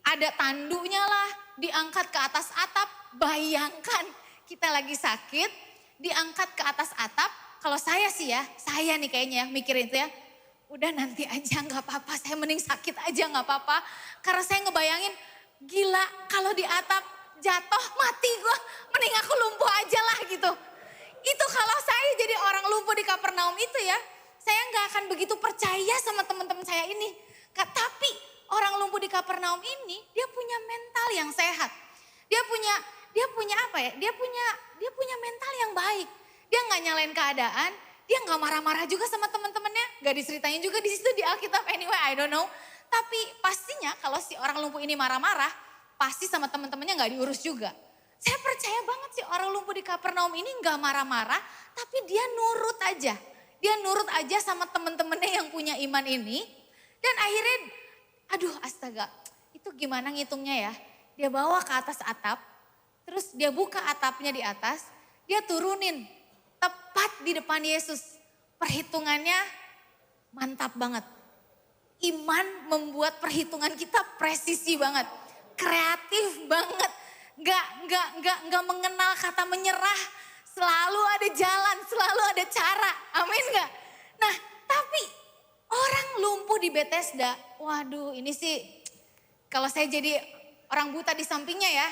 Ada tandunya lah, diangkat ke atas atap. Bayangkan kita lagi sakit, diangkat ke atas atap. Kalau saya sih ya, saya nih kayaknya mikirin itu ya. Udah nanti aja gak apa-apa, saya mending sakit aja gak apa-apa. Karena saya ngebayangin, gila kalau di atap jatuh mati gue, mending aku lumpuh aja lah gitu. Itu kalau saya jadi orang lumpuh di Kapernaum itu ya, saya nggak akan begitu percaya sama teman-teman saya ini. Tapi orang lumpuh di Kapernaum ini dia punya mental yang sehat. Dia punya apa ya? Dia punya mental yang baik. Dia nggak nyalain keadaan, dia nggak marah-marah juga sama teman-temannya. Nggak diceritain juga di situ di Alkitab anyway, I don't know. Tapi pastinya kalau si orang lumpuh ini marah-marah, pasti sama teman-temannya nggak diurus juga. Saya percaya banget sih orang lumpuh di Kapernaum ini gak marah-marah, tapi dia nurut aja. Dia nurut aja sama temen-temennya yang punya iman ini. Dan akhirnya, aduh astaga, itu gimana ngitungnya ya. Dia bawa ke atas atap, terus dia buka atapnya di atas, dia turunin tepat di depan Yesus. Perhitungannya mantap banget. Iman membuat perhitungan kita presisi banget, kreatif banget. Gak mengenal kata menyerah, selalu ada jalan, selalu ada cara, amin gak? Nah tapi orang lumpuh di Bethesda, waduh ini sih kalau saya jadi orang buta di sampingnya ya,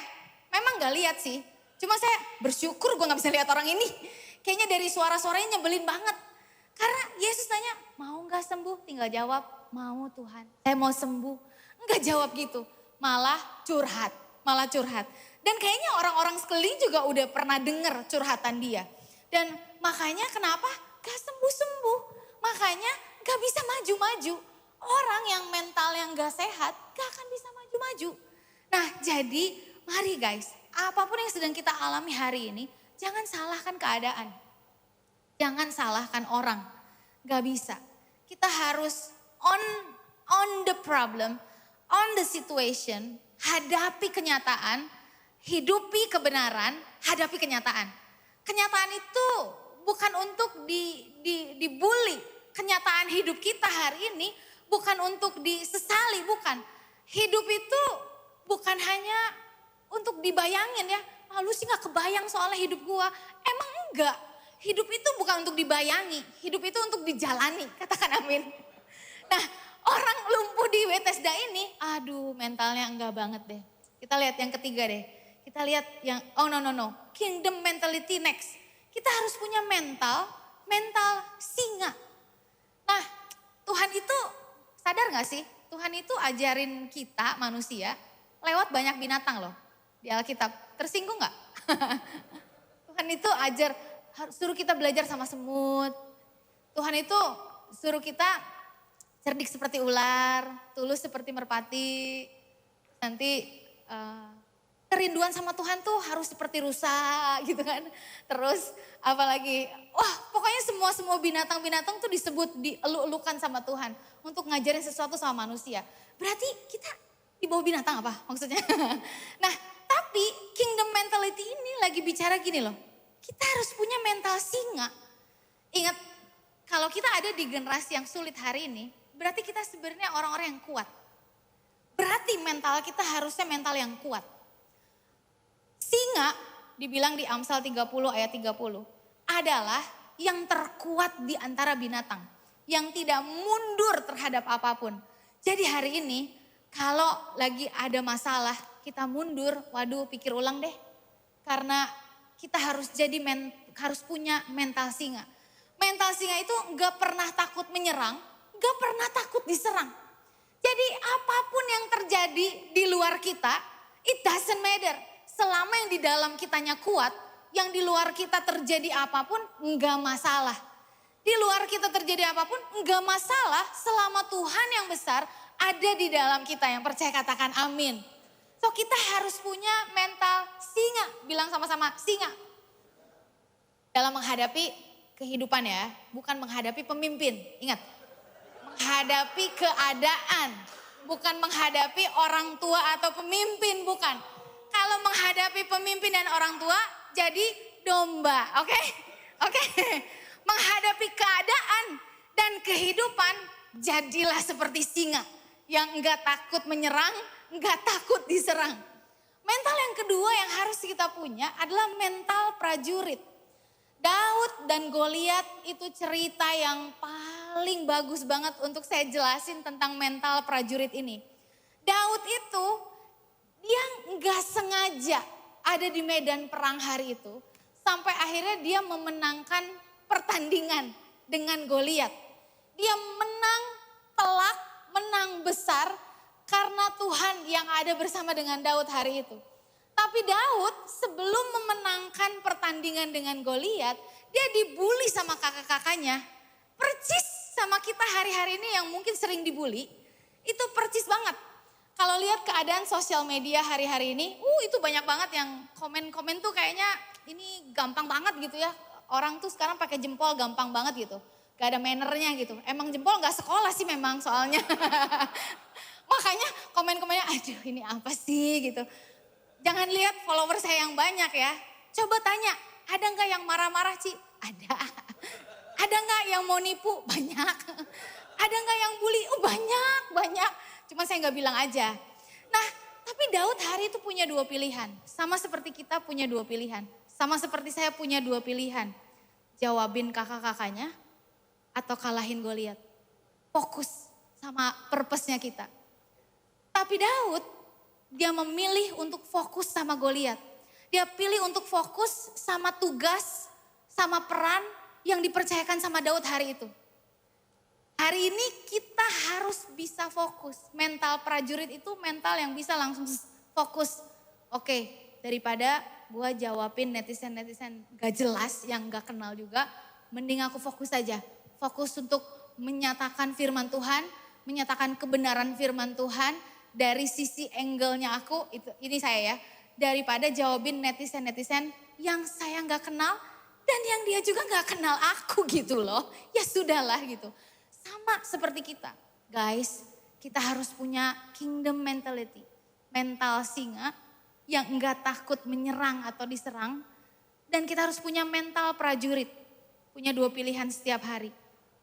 memang gak lihat sih. Cuma saya bersyukur gue gak bisa lihat orang ini, kayaknya dari suara-suaranya nyebelin banget. Karena Yesus tanya, mau gak sembuh? Tinggal jawab, mau Tuhan, saya mau sembuh. Enggak jawab gitu, malah curhat. Dan kayaknya orang-orang sekeliling juga udah pernah dengar curhatan dia. Dan makanya kenapa gak sembuh-sembuh. Makanya gak bisa maju-maju. Orang yang mental yang gak sehat gak akan bisa maju-maju. Nah jadi mari guys, apapun yang sedang kita alami hari ini, jangan salahkan keadaan. Jangan salahkan orang. Gak bisa. Kita harus on the problem, on the situation, hadapi kenyataan, hidupi kebenaran, hadapi kenyataan. Kenyataan itu bukan untuk dibully. Kenyataan hidup kita hari ini bukan untuk disesali, bukan. Hidup itu bukan hanya untuk dibayangin ya. Lu sih gak kebayang soalnya hidup gua. Emang enggak. Hidup itu bukan untuk dibayangi, hidup itu untuk dijalani. Katakan amin. Nah orang lumpuh di Bethesda ini, aduh mentalnya enggak banget deh. Kita lihat yang ketiga deh. Kita lihat yang, no. Kingdom mentality next. Kita harus punya mental singa. Nah Tuhan itu, sadar gak sih? Tuhan itu ajarin kita manusia lewat banyak binatang loh. Di Alkitab, tersinggung gak? Tuhan itu suruh kita belajar sama semut. Tuhan itu suruh kita cerdik seperti ular, tulus seperti merpati. Nanti kerinduan sama Tuhan tuh harus seperti rusa gitu kan. Terus apalagi, pokoknya semua binatang-binatang tuh disebut dieluk-elukan sama Tuhan. Untuk ngajarin sesuatu sama manusia. Berarti kita di bawah binatang apa maksudnya? Nah tapi kingdom mentality ini lagi bicara gini loh. Kita harus punya mental singa. Ingat kalau kita ada di generasi yang sulit hari ini, berarti kita sebenarnya orang-orang yang kuat. Berarti mental kita harusnya mental yang kuat. Singa, dibilang di Amsal 30 ayat 30, adalah yang terkuat di antara binatang. yang tidak mundur terhadap apapun. Jadi hari ini kalau lagi ada masalah kita mundur, waduh pikir ulang deh. Karena kita harus punya mental singa. Mental singa itu gak pernah takut menyerang, gak pernah takut diserang. Jadi apapun yang terjadi di luar kita, it doesn't matter. Selama yang di dalam kitanya kuat, yang di luar kita terjadi apapun enggak masalah. Di luar kita terjadi apapun enggak masalah selama Tuhan yang besar ada di dalam kita. Yang percaya katakan amin. So kita harus punya mental singa. Bilang sama-sama singa. Dalam menghadapi kehidupan ya, bukan menghadapi pemimpin. Ingat, menghadapi keadaan. Bukan menghadapi orang tua atau pemimpin, bukan. Kalau menghadapi pemimpin dan orang tua jadi domba, oke? Oke. Menghadapi keadaan dan kehidupan jadilah seperti singa yang enggak takut menyerang, enggak takut diserang. Mental yang kedua yang harus kita punya adalah mental prajurit. Daud dan Goliat itu cerita yang paling bagus banget untuk saya jelasin tentang mental prajurit ini. Daud itu dia nggak sengaja ada di medan perang hari itu. Sampai akhirnya dia memenangkan pertandingan dengan Goliat. Dia menang telak, menang besar karena Tuhan yang ada bersama dengan Daud hari itu. Tapi Daud sebelum memenangkan pertandingan dengan Goliat, dia dibully sama kakak-kakaknya. Percis sama kita hari-hari ini yang mungkin sering dibully, itu percis banget. Kalau lihat keadaan sosial media hari-hari ini, itu banyak banget yang komen-komen tuh kayaknya ini gampang banget gitu ya. Orang tuh sekarang pakai jempol gampang banget gitu. Gak ada mannernya gitu. Emang jempol gak sekolah sih memang soalnya. Makanya komen-komennya aduh ini apa sih gitu. Jangan lihat follower saya yang banyak ya. Coba tanya, ada gak yang marah-marah Ci? Ada. Ada gak yang mau nipu? Banyak. Ada gak yang bully? Banyak. Cuma saya gak bilang aja. Nah, tapi Daud hari itu punya dua pilihan. Sama seperti kita punya dua pilihan. Sama seperti saya punya dua pilihan. Jawabin kakak-kakaknya atau kalahin Goliat. Fokus sama purpose-nya kita. Tapi Daud, dia memilih untuk fokus sama Goliat. Dia pilih untuk fokus sama tugas, sama peran yang dipercayakan sama Daud hari itu. Hari ini kita harus bisa fokus. Mental prajurit itu mental yang bisa langsung fokus. Oke, daripada gue jawabin netizen-netizen gak jelas yang gak kenal juga. Mending aku fokus aja. Fokus untuk menyatakan firman Tuhan, menyatakan kebenaran firman Tuhan. Dari sisi angle-nya aku, ini saya ya. Daripada jawabin netizen-netizen yang saya gak kenal. Dan yang dia juga gak kenal aku gitu loh. Ya sudahlah gitu. Sama seperti kita. Guys, kita harus punya kingdom mentality. Mental singa yang enggak takut menyerang atau diserang. Dan kita harus punya mental prajurit. Punya dua pilihan setiap hari.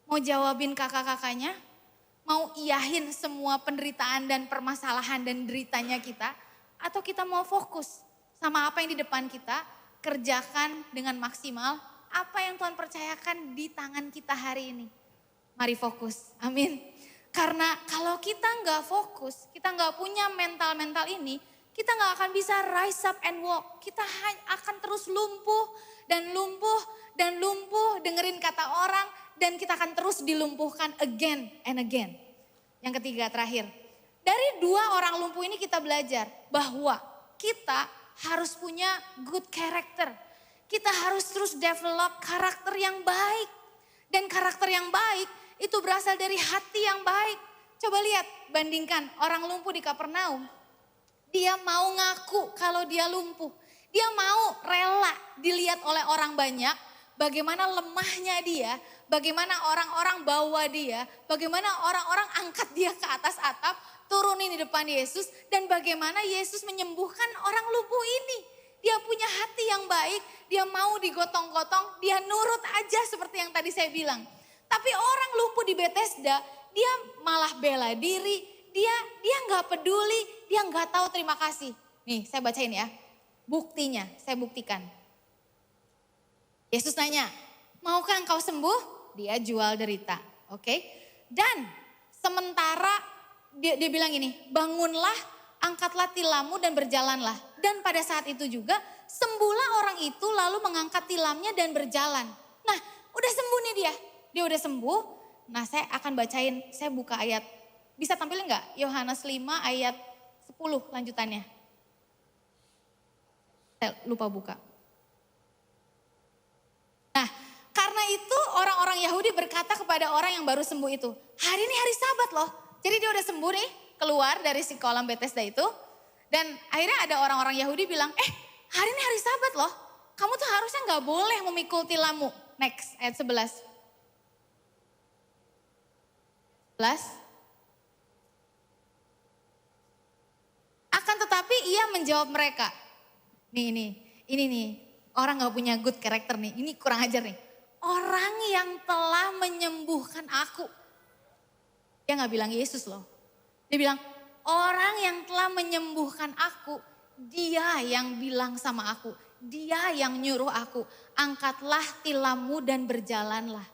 Mau jawabin kakak-kakaknya, mau iyahin semua penderitaan dan permasalahan dan deritanya kita. Atau kita mau fokus sama apa yang di depan kita, kerjakan dengan maksimal apa yang Tuhan percayakan di tangan kita hari ini. Mari fokus, amin. Karena kalau kita nggak fokus, kita nggak punya mental-mental ini, kita nggak akan bisa rise up and walk. Kita akan terus lumpuh dan lumpuh dan lumpuh, dengerin kata orang, dan kita akan terus dilumpuhkan again and again. Yang ketiga, terakhir. Dari dua orang lumpuh ini kita belajar bahwa kita harus punya good character. Kita harus terus develop karakter yang baik. Dan karakter yang baik itu berasal dari hati yang baik. Coba lihat, bandingkan orang lumpuh di Kapernaum. Dia mau ngaku kalau dia lumpuh. Dia mau rela dilihat oleh orang banyak. Bagaimana lemahnya dia, bagaimana orang-orang bawa dia, bagaimana orang-orang angkat dia ke atas atap, turunin di depan Yesus. Dan bagaimana Yesus menyembuhkan orang lumpuh ini. Dia punya hati yang baik, dia mau digotong-gotong, dia nurut aja seperti yang tadi saya bilang. Tapi orang lumpuh di Bethesda, dia malah bela diri, dia nggak peduli, dia nggak tahu terima kasih. Nih saya bacain ya, buktinya saya buktikan. Yesus nanya, maukah engkau sembuh? Dia jual derita. Oke. Dan sementara dia bilang ini, bangunlah, angkatlah tilammu dan berjalanlah. Dan pada saat itu juga sembuhlah orang itu lalu mengangkat tilamnya dan berjalan. Nah udah sembuh nih dia udah sembuh. Nah saya akan bacain, saya buka ayat, bisa tampilin gak? Yohanes 5 ayat 10 lanjutannya. Saya lupa buka. Nah karena itu orang-orang Yahudi berkata kepada orang yang baru sembuh itu, hari ini hari Sabat loh. Jadi dia udah sembuh nih, keluar dari si kolam Bethesda itu. Dan akhirnya ada orang-orang Yahudi bilang, hari ini hari Sabat loh. Kamu tuh harusnya gak boleh memikul tilammu. Next, ayat 11. 11. Akan tetapi ia menjawab mereka. Ini nih, orang gak punya good character nih. Ini kurang ajar nih. Orang yang telah menyembuhkan aku. Dia gak bilang Yesus loh. Dia bilang, orang yang telah menyembuhkan aku, dia yang bilang sama aku. Dia yang nyuruh aku, angkatlah tilammu dan berjalanlah.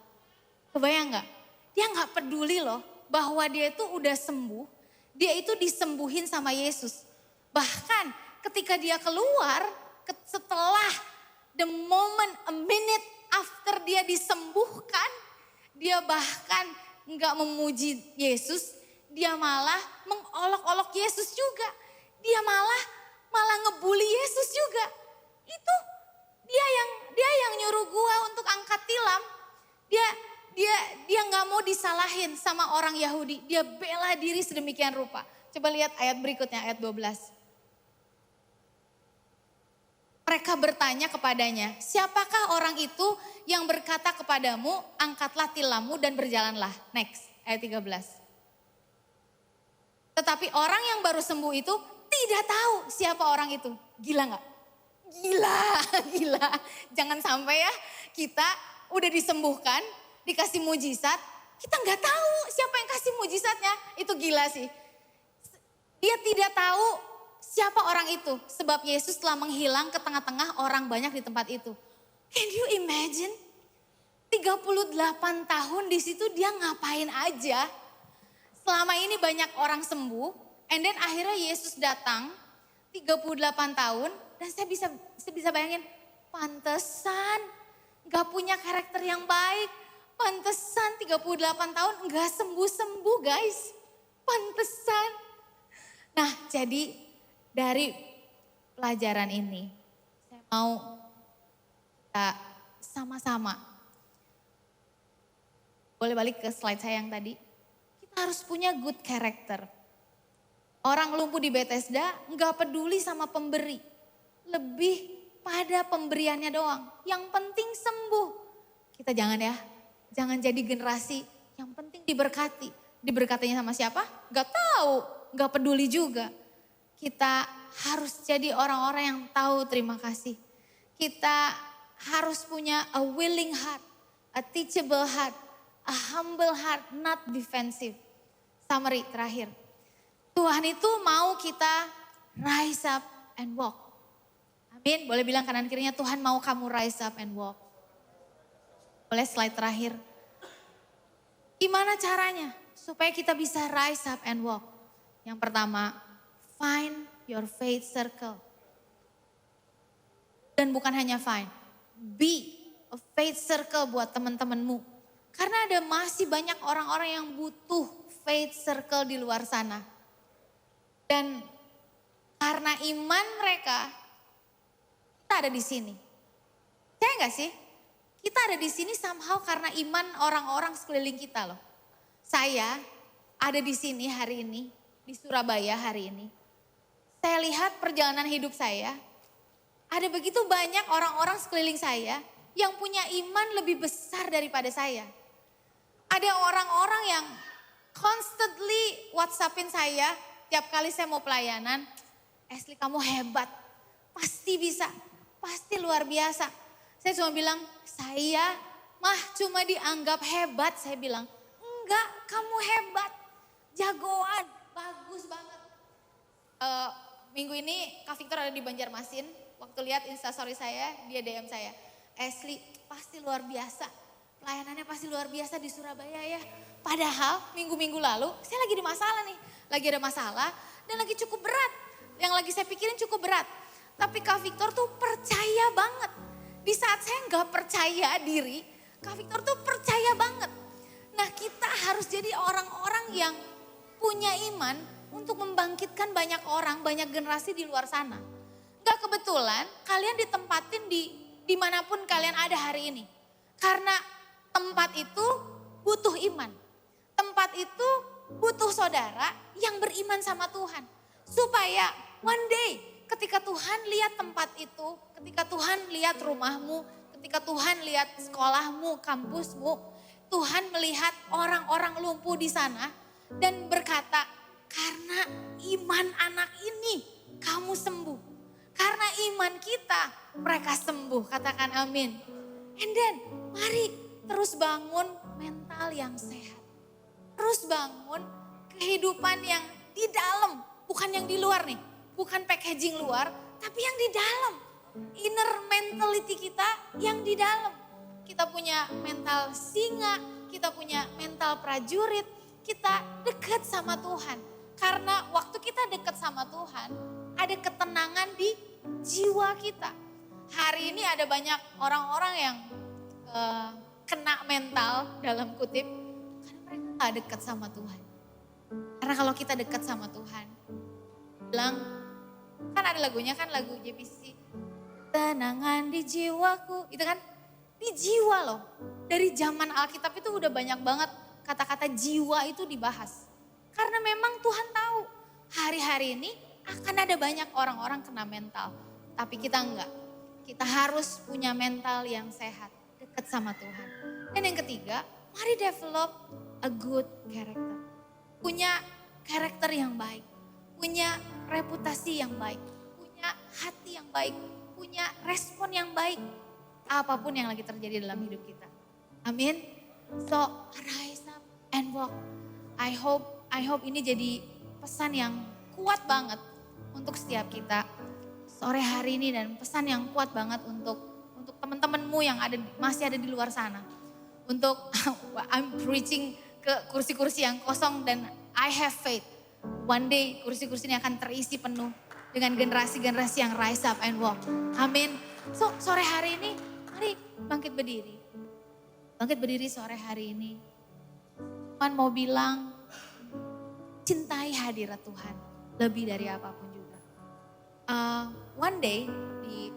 Kebayang gak? Dia gak peduli loh bahwa dia itu udah sembuh. Dia itu disembuhin sama Yesus. Bahkan ketika dia keluar, setelah the moment, a minute after dia disembuhkan, dia bahkan gak memuji Yesus, dia malah mengolok-olok Yesus juga. Dia malah ngebully Yesus juga. Itu dia yang nyuruh gua untuk angkat tilam. Dia nggak mau disalahin sama orang Yahudi. Dia bela diri sedemikian rupa. Coba lihat ayat berikutnya, ayat 12. Mereka bertanya kepadanya, siapakah orang itu yang berkata kepadamu, angkatlah tilammu dan berjalanlah. Next, ayat 13. Tetapi orang yang baru sembuh itu tidak tahu siapa orang itu. Gila gak? Gila. Jangan sampai ya kita udah disembuhkan, dikasih mujizat, kita gak tahu siapa yang kasih mujizatnya. Itu gila sih. Dia tidak tahu siapa orang itu. Sebab Yesus telah menghilang ke tengah-tengah orang banyak di tempat itu. Can you imagine? 38 tahun di situ dia ngapain aja? Selama ini banyak orang sembuh, and then akhirnya Yesus datang 38 tahun, dan saya bisa bayangin, pantesan gak punya karakter yang baik, pantesan 38 tahun gak sembuh-sembuh guys, pantesan. Nah jadi dari pelajaran ini, saya mau kita sama-sama, boleh balik ke slide saya yang tadi. Kita harus punya good character. Orang lumpuh di Bethesda nggak peduli sama pemberi. Lebih pada pemberiannya doang. Yang penting sembuh. Kita jangan ya, jangan jadi generasi yang penting diberkati. Diberkatinya sama siapa? Gak tahu, gak peduli juga. Kita harus jadi orang-orang yang tahu terima kasih. Kita harus punya a willing heart, a teachable heart, a humble heart, not defensive. Summary terakhir. Tuhan itu mau kita rise up and walk. Amin. Boleh bilang kanan kirinya, Tuhan mau kamu rise up and walk. Boleh slide terakhir. Gimana caranya supaya kita bisa rise up and walk? Yang pertama, find your faith circle. Dan bukan hanya find, be a faith circle buat teman-temanmu. Karena ada masih banyak orang-orang yang butuh faith circle di luar sana. Dan karena iman mereka, kita ada di sini. Saya enggak sih? Kita ada di sini somehow karena iman orang-orang sekeliling kita loh. Saya ada di sini hari ini, di Surabaya hari ini. Saya lihat perjalanan hidup saya, ada begitu banyak orang-orang sekeliling saya yang punya iman lebih besar daripada saya. Ada orang-orang yang constantly WhatsAppin saya tiap kali saya mau pelayanan. Ashley kamu hebat, pasti bisa, pasti luar biasa. Saya cuma bilang, saya mah cuma dianggap hebat. Saya bilang, enggak kamu hebat, jagoan, bagus banget. Minggu ini Kak Victor ada di Banjarmasin. Waktu lihat instastory saya, dia DM saya. Ashley pasti luar biasa. pelayanannya pasti luar biasa di Surabaya ya. Padahal minggu-minggu lalu saya lagi di masalah nih. Lagi ada masalah dan lagi cukup berat. Yang lagi saya pikirin cukup berat. Tapi Kak Victor tuh percaya banget. Di saat saya nggak percaya diri, Kak Victor tuh percaya banget. Nah kita harus jadi orang-orang yang punya iman untuk membangkitkan banyak orang, banyak generasi di luar sana. Gak kebetulan kalian ditempatin dimanapun kalian ada hari ini. Karena tempat itu butuh iman. Tempat itu butuh saudara yang beriman sama Tuhan. Supaya one day ketika Tuhan lihat tempat itu, ketika Tuhan lihat rumahmu, ketika Tuhan lihat sekolahmu, kampusmu, Tuhan melihat orang-orang lumpuh di sana dan berkata, karena iman anak ini kamu sembuh. Karena iman kita mereka sembuh, katakan amin. And then mari terus bangun mental yang sehat. Terus bangun kehidupan yang di dalam, bukan yang di luar nih. Bukan packaging luar, tapi yang di dalam. Inner mentality kita yang di dalam. Kita punya mental singa, kita punya mental prajurit, kita dekat sama Tuhan. Karena waktu kita dekat sama Tuhan, ada ketenangan di jiwa kita. Hari ini ada banyak orang-orang yang kena mental dalam kutip, karena mereka gak dekat sama Tuhan. Karena kalau kita dekat sama Tuhan, bilang, kan ada lagunya kan, lagu JPC, tenangan di jiwaku, itu kan di jiwa loh. Dari zaman Alkitab itu udah banyak banget kata-kata jiwa itu dibahas. Karena memang Tuhan tahu hari-hari ini akan ada banyak orang-orang kena mental. Tapi kita enggak. Kita harus punya mental yang sehat, dekat sama Tuhan. Dan yang ketiga, mari develop a good character. Punya karakter yang baik, punya reputasi yang baik, punya hati yang baik, punya respon yang baik. Apapun yang lagi terjadi dalam hidup kita. Amin. So rise up and walk. I hope ini jadi pesan yang kuat banget untuk setiap kita sore hari ini, dan pesan yang kuat banget untuk teman-temanmu yang masih ada di luar sana. Untuk I'm preaching ke kursi-kursi yang kosong, dan I have faith. One day kursi-kursi ini akan terisi penuh dengan generasi-generasi yang rise up and walk. Amin. So sore hari ini mari bangkit berdiri. Bangkit berdiri sore hari ini. Tuhan mau bilang, cintai hadirat Tuhan lebih dari apapun juga. One day di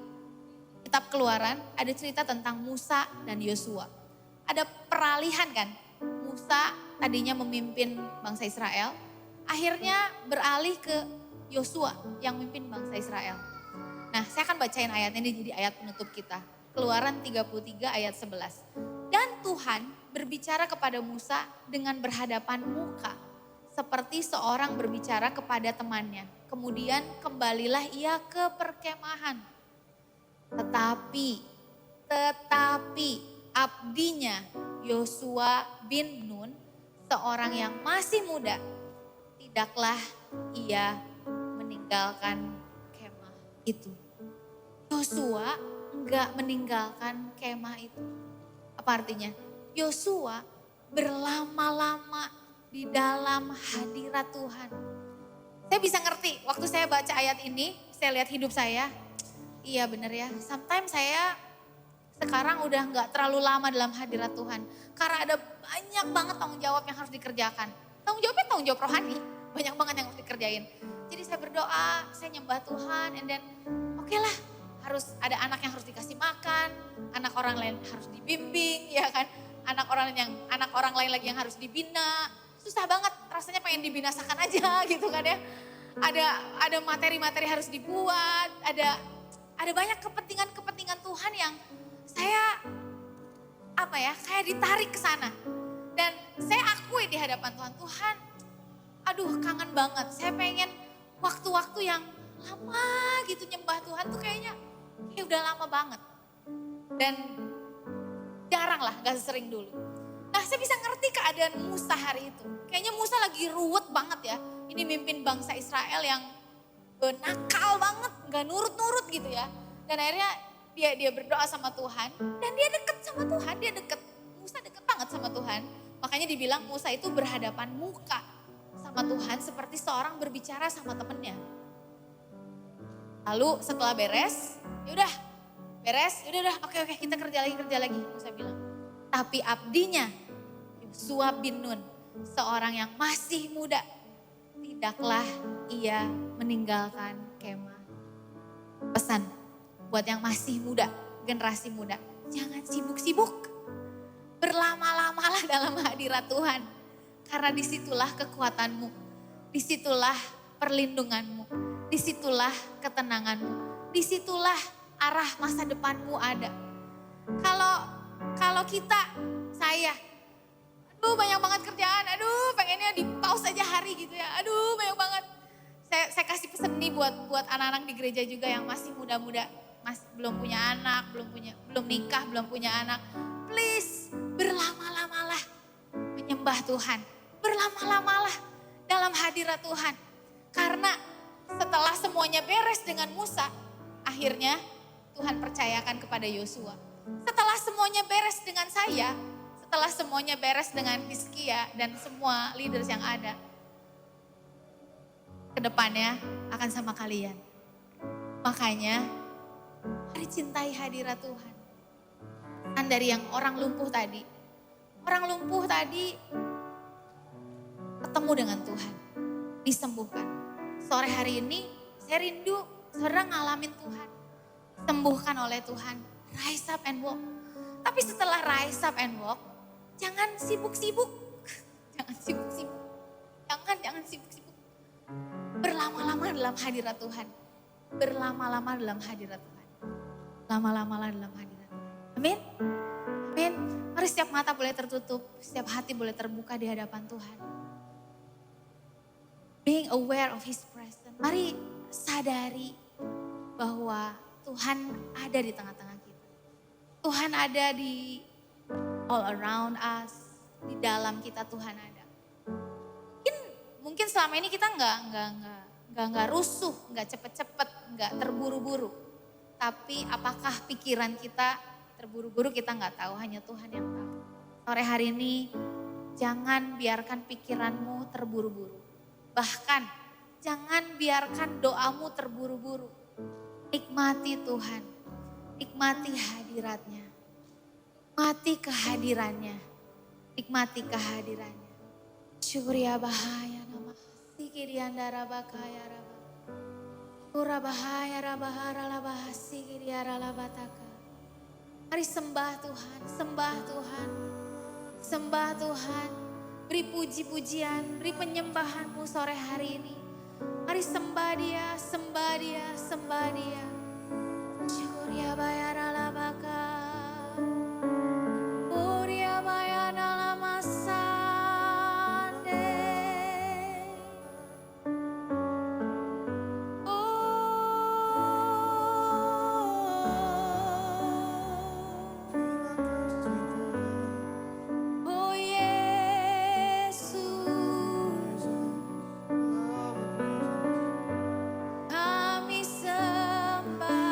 kitab Keluaran ada cerita tentang Musa dan Yosua. Ada peralihan kan, Musa tadinya memimpin bangsa Israel, akhirnya beralih ke Yosua yang memimpin bangsa Israel. Nah saya akan bacain ayat ini jadi ayat penutup kita. Keluaran 33 ayat 11. Dan Tuhan berbicara kepada Musa dengan berhadapan muka, seperti seorang berbicara kepada temannya. Kemudian kembalilah ia ke perkemahan. Tetapi abdinya Yosua bin Nun, seorang yang masih muda, tidaklah ia meninggalkan kemah itu. Yosua enggak meninggalkan kemah itu. Apa artinya? Yosua berlama-lama di dalam hadirat Tuhan. Saya bisa ngerti waktu saya baca ayat ini, saya lihat hidup saya. Iya bener ya, sometimes saya sekarang udah gak terlalu lama dalam hadirat Tuhan. Karena ada banyak banget tanggung jawab yang harus dikerjakan. Tanggung jawabnya tanggung jawab rohani, banyak banget yang harus dikerjain. Jadi saya berdoa, saya nyembah Tuhan, and then oke lah, harus ada anak yang harus dikasih makan, anak orang lain harus dibimbing, ya kan? Anak orang lain lagi yang harus dibina. Susah banget, rasanya pengen dibinasakan aja gitu kan ya. Ada materi-materi harus dibuat, ada banyak kepentingan Tuhan yang saya kayak ditarik ke sana. Dan saya akui di hadapan Tuhan, aduh kangen banget. Saya pengen waktu-waktu yang lama gitu nyembah Tuhan tuh kayaknya udah lama banget. Dan jarang lah, gak sesering dulu. Nah saya bisa ngerti keadaan Musa hari itu. Kayaknya Musa lagi ruwet banget ya. Ini mimpin bangsa Israel yang nakal banget, gak nurut-nurut gitu ya. Dan akhirnya dia berdoa sama Tuhan dan dia deket sama Tuhan, dia deket. Musa deket banget sama Tuhan. Makanya dibilang Musa itu berhadapan muka sama Tuhan seperti seorang berbicara sama temennya. Lalu setelah beres, yaudah beres, yaudah oke kita kerja lagi Musa bilang. Tapi abdinya Yosua bin Nun, seorang yang masih muda, tidaklah ia meninggalkan kemah. Pesan buat yang masih muda, generasi muda, jangan sibuk-sibuk. Berlama-lamalah dalam hadirat Tuhan. Karena disitulah kekuatanmu, disitulah perlindunganmu, disitulah ketenanganmu, disitulah arah masa depanmu ada. Kalau saya, aduh banyak banget kerjaan, aduh pengennya di pause aja hari gitu ya, aduh banyak banget. Saya kasih pesan nih buat anak-anak di gereja juga yang masih muda-muda, belum punya anak, belum nikah, belum punya anak. Please berlama-lamalah menyembah Tuhan, berlama-lamalah dalam hadirat Tuhan. Karena setelah semuanya beres dengan Musa, akhirnya Tuhan percayakan kepada Yosua. Setelah semuanya beres dengan saya, setelah semuanya beres dengan Hizkia dan semua leaders yang ada, kedepannya akan sama kalian. Makanya mari cintai hadirat Tuhan. Kan dari yang orang lumpuh tadi. Orang lumpuh tadi ketemu dengan Tuhan, disembuhkan. Sore hari ini saya rindu saudara ngalamin Tuhan. Sembuhkan oleh Tuhan, rise up and walk. Tapi setelah rise up and walk, jangan sibuk-sibuk. Jangan sibuk-sibuk. Jangan sibuk-sibuk. Berlama-lama dalam hadirat Tuhan. Berlama-lama dalam hadirat Tuhan. Lama-lama dalam hadirat Tuhan. Amin. Amin. Mari setiap mata boleh tertutup, setiap hati boleh terbuka di hadapan Tuhan. Being aware of His presence. Mari sadari bahwa Tuhan ada di tengah-tengah kita. Tuhan ada di all around us, di dalam kita Tuhan ada. Mungkin selama ini kita nggak rusuh, nggak cepet-cepet, nggak terburu-buru. Tapi apakah pikiran kita terburu-buru kita nggak tahu, hanya Tuhan yang tahu. Sore hari ini jangan biarkan pikiranmu terburu-buru. Bahkan jangan biarkan doamu terburu-buru. Nikmati Tuhan, nikmati hadiratnya, nikmati kehadirannya, nikmati kehadirannya. Syuria bahaya nama sikiriandara bakaya raba. Ura bahaya rabahara labahasi kiriara labataka. Mari sembah Tuhan, sembah Tuhan, sembah Tuhan. Beri puji-pujian, beri penyembahanmu sore hari ini. Mari sembah Dia, sembah Dia, sembah Dia. Syuria bayara labaka. Uria bayana lamasande. Oh Yesus, kami sembah.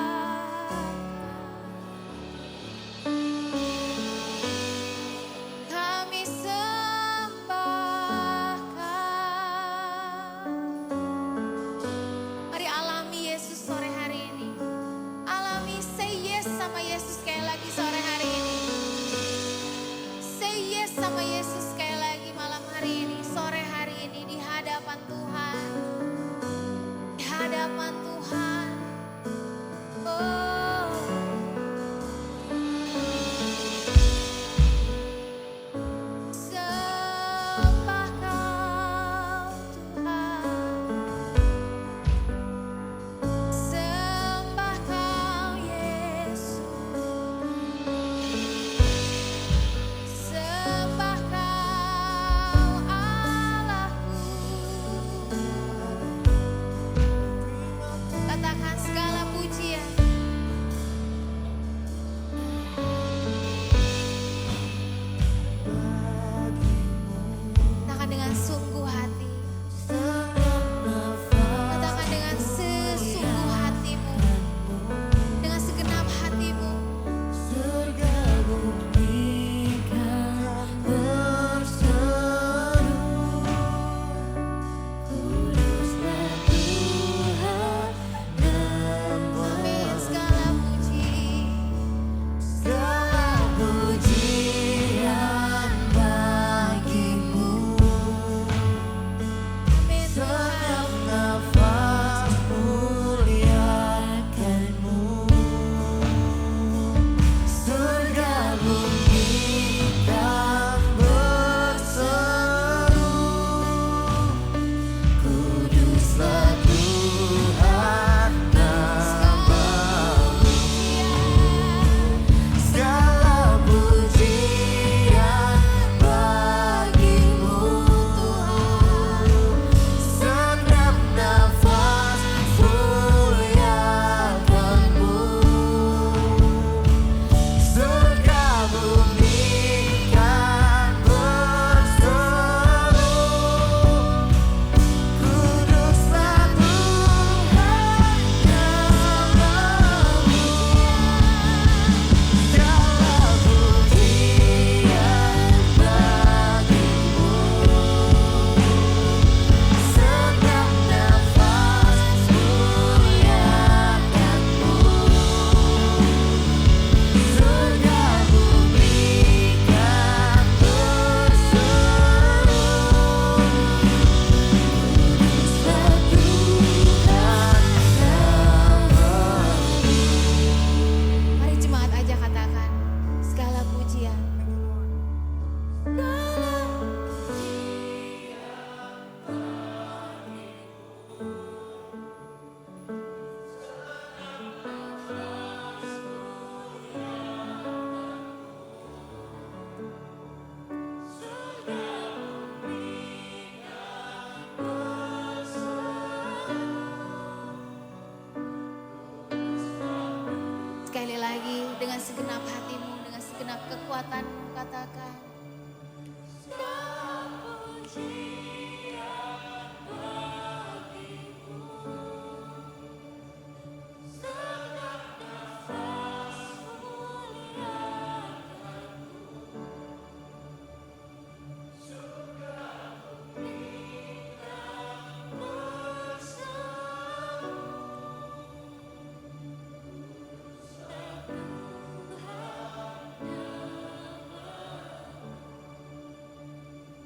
segenap hatimu, dengan segenap kekuatanmu, katakan.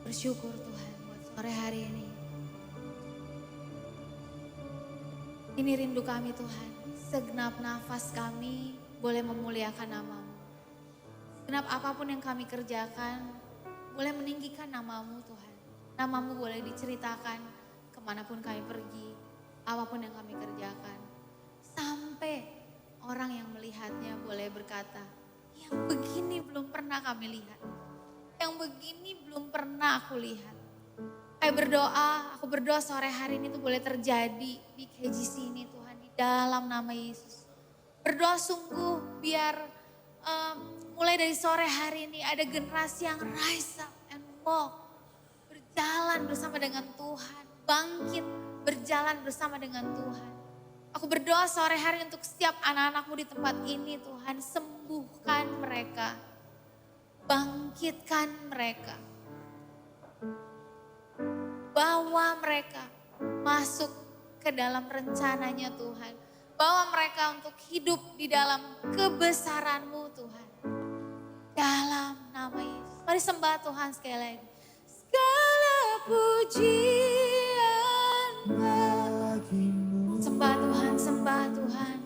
Bersyukur Tuhan buat sore hari ini. Ini rindu kami Tuhan, segenap nafas kami boleh memuliakan nama-Mu. Segenap apapun yang kami kerjakan, boleh meninggikan nama-Mu Tuhan. Nama-Mu boleh diceritakan kemanapun kami pergi, apapun yang kami kerjakan. Sampai orang yang melihatnya boleh berkata, yang begini belum pernah kami lihat. Yang begini belum pernah aku lihat. Aku berdoa sore hari ini tuh boleh terjadi di KGC ini Tuhan, di dalam nama Yesus. Berdoa sungguh biar mulai dari sore hari ini ada generasi yang rise up and walk. Berjalan bersama dengan Tuhan, bangkit berjalan bersama dengan Tuhan. Aku berdoa sore hari untuk setiap anak-anak-Mu di tempat ini Tuhan, sembuhkan mereka. Bangkitkan mereka. Bawa mereka masuk ke dalam rencananya Tuhan. Bawa mereka untuk hidup di dalam kebesaran-Mu Tuhan. Dalam nama Yesus. Mari sembah Tuhan sekali lagi. Segala pujian bagimu. Sembah Tuhan, sembah Tuhan.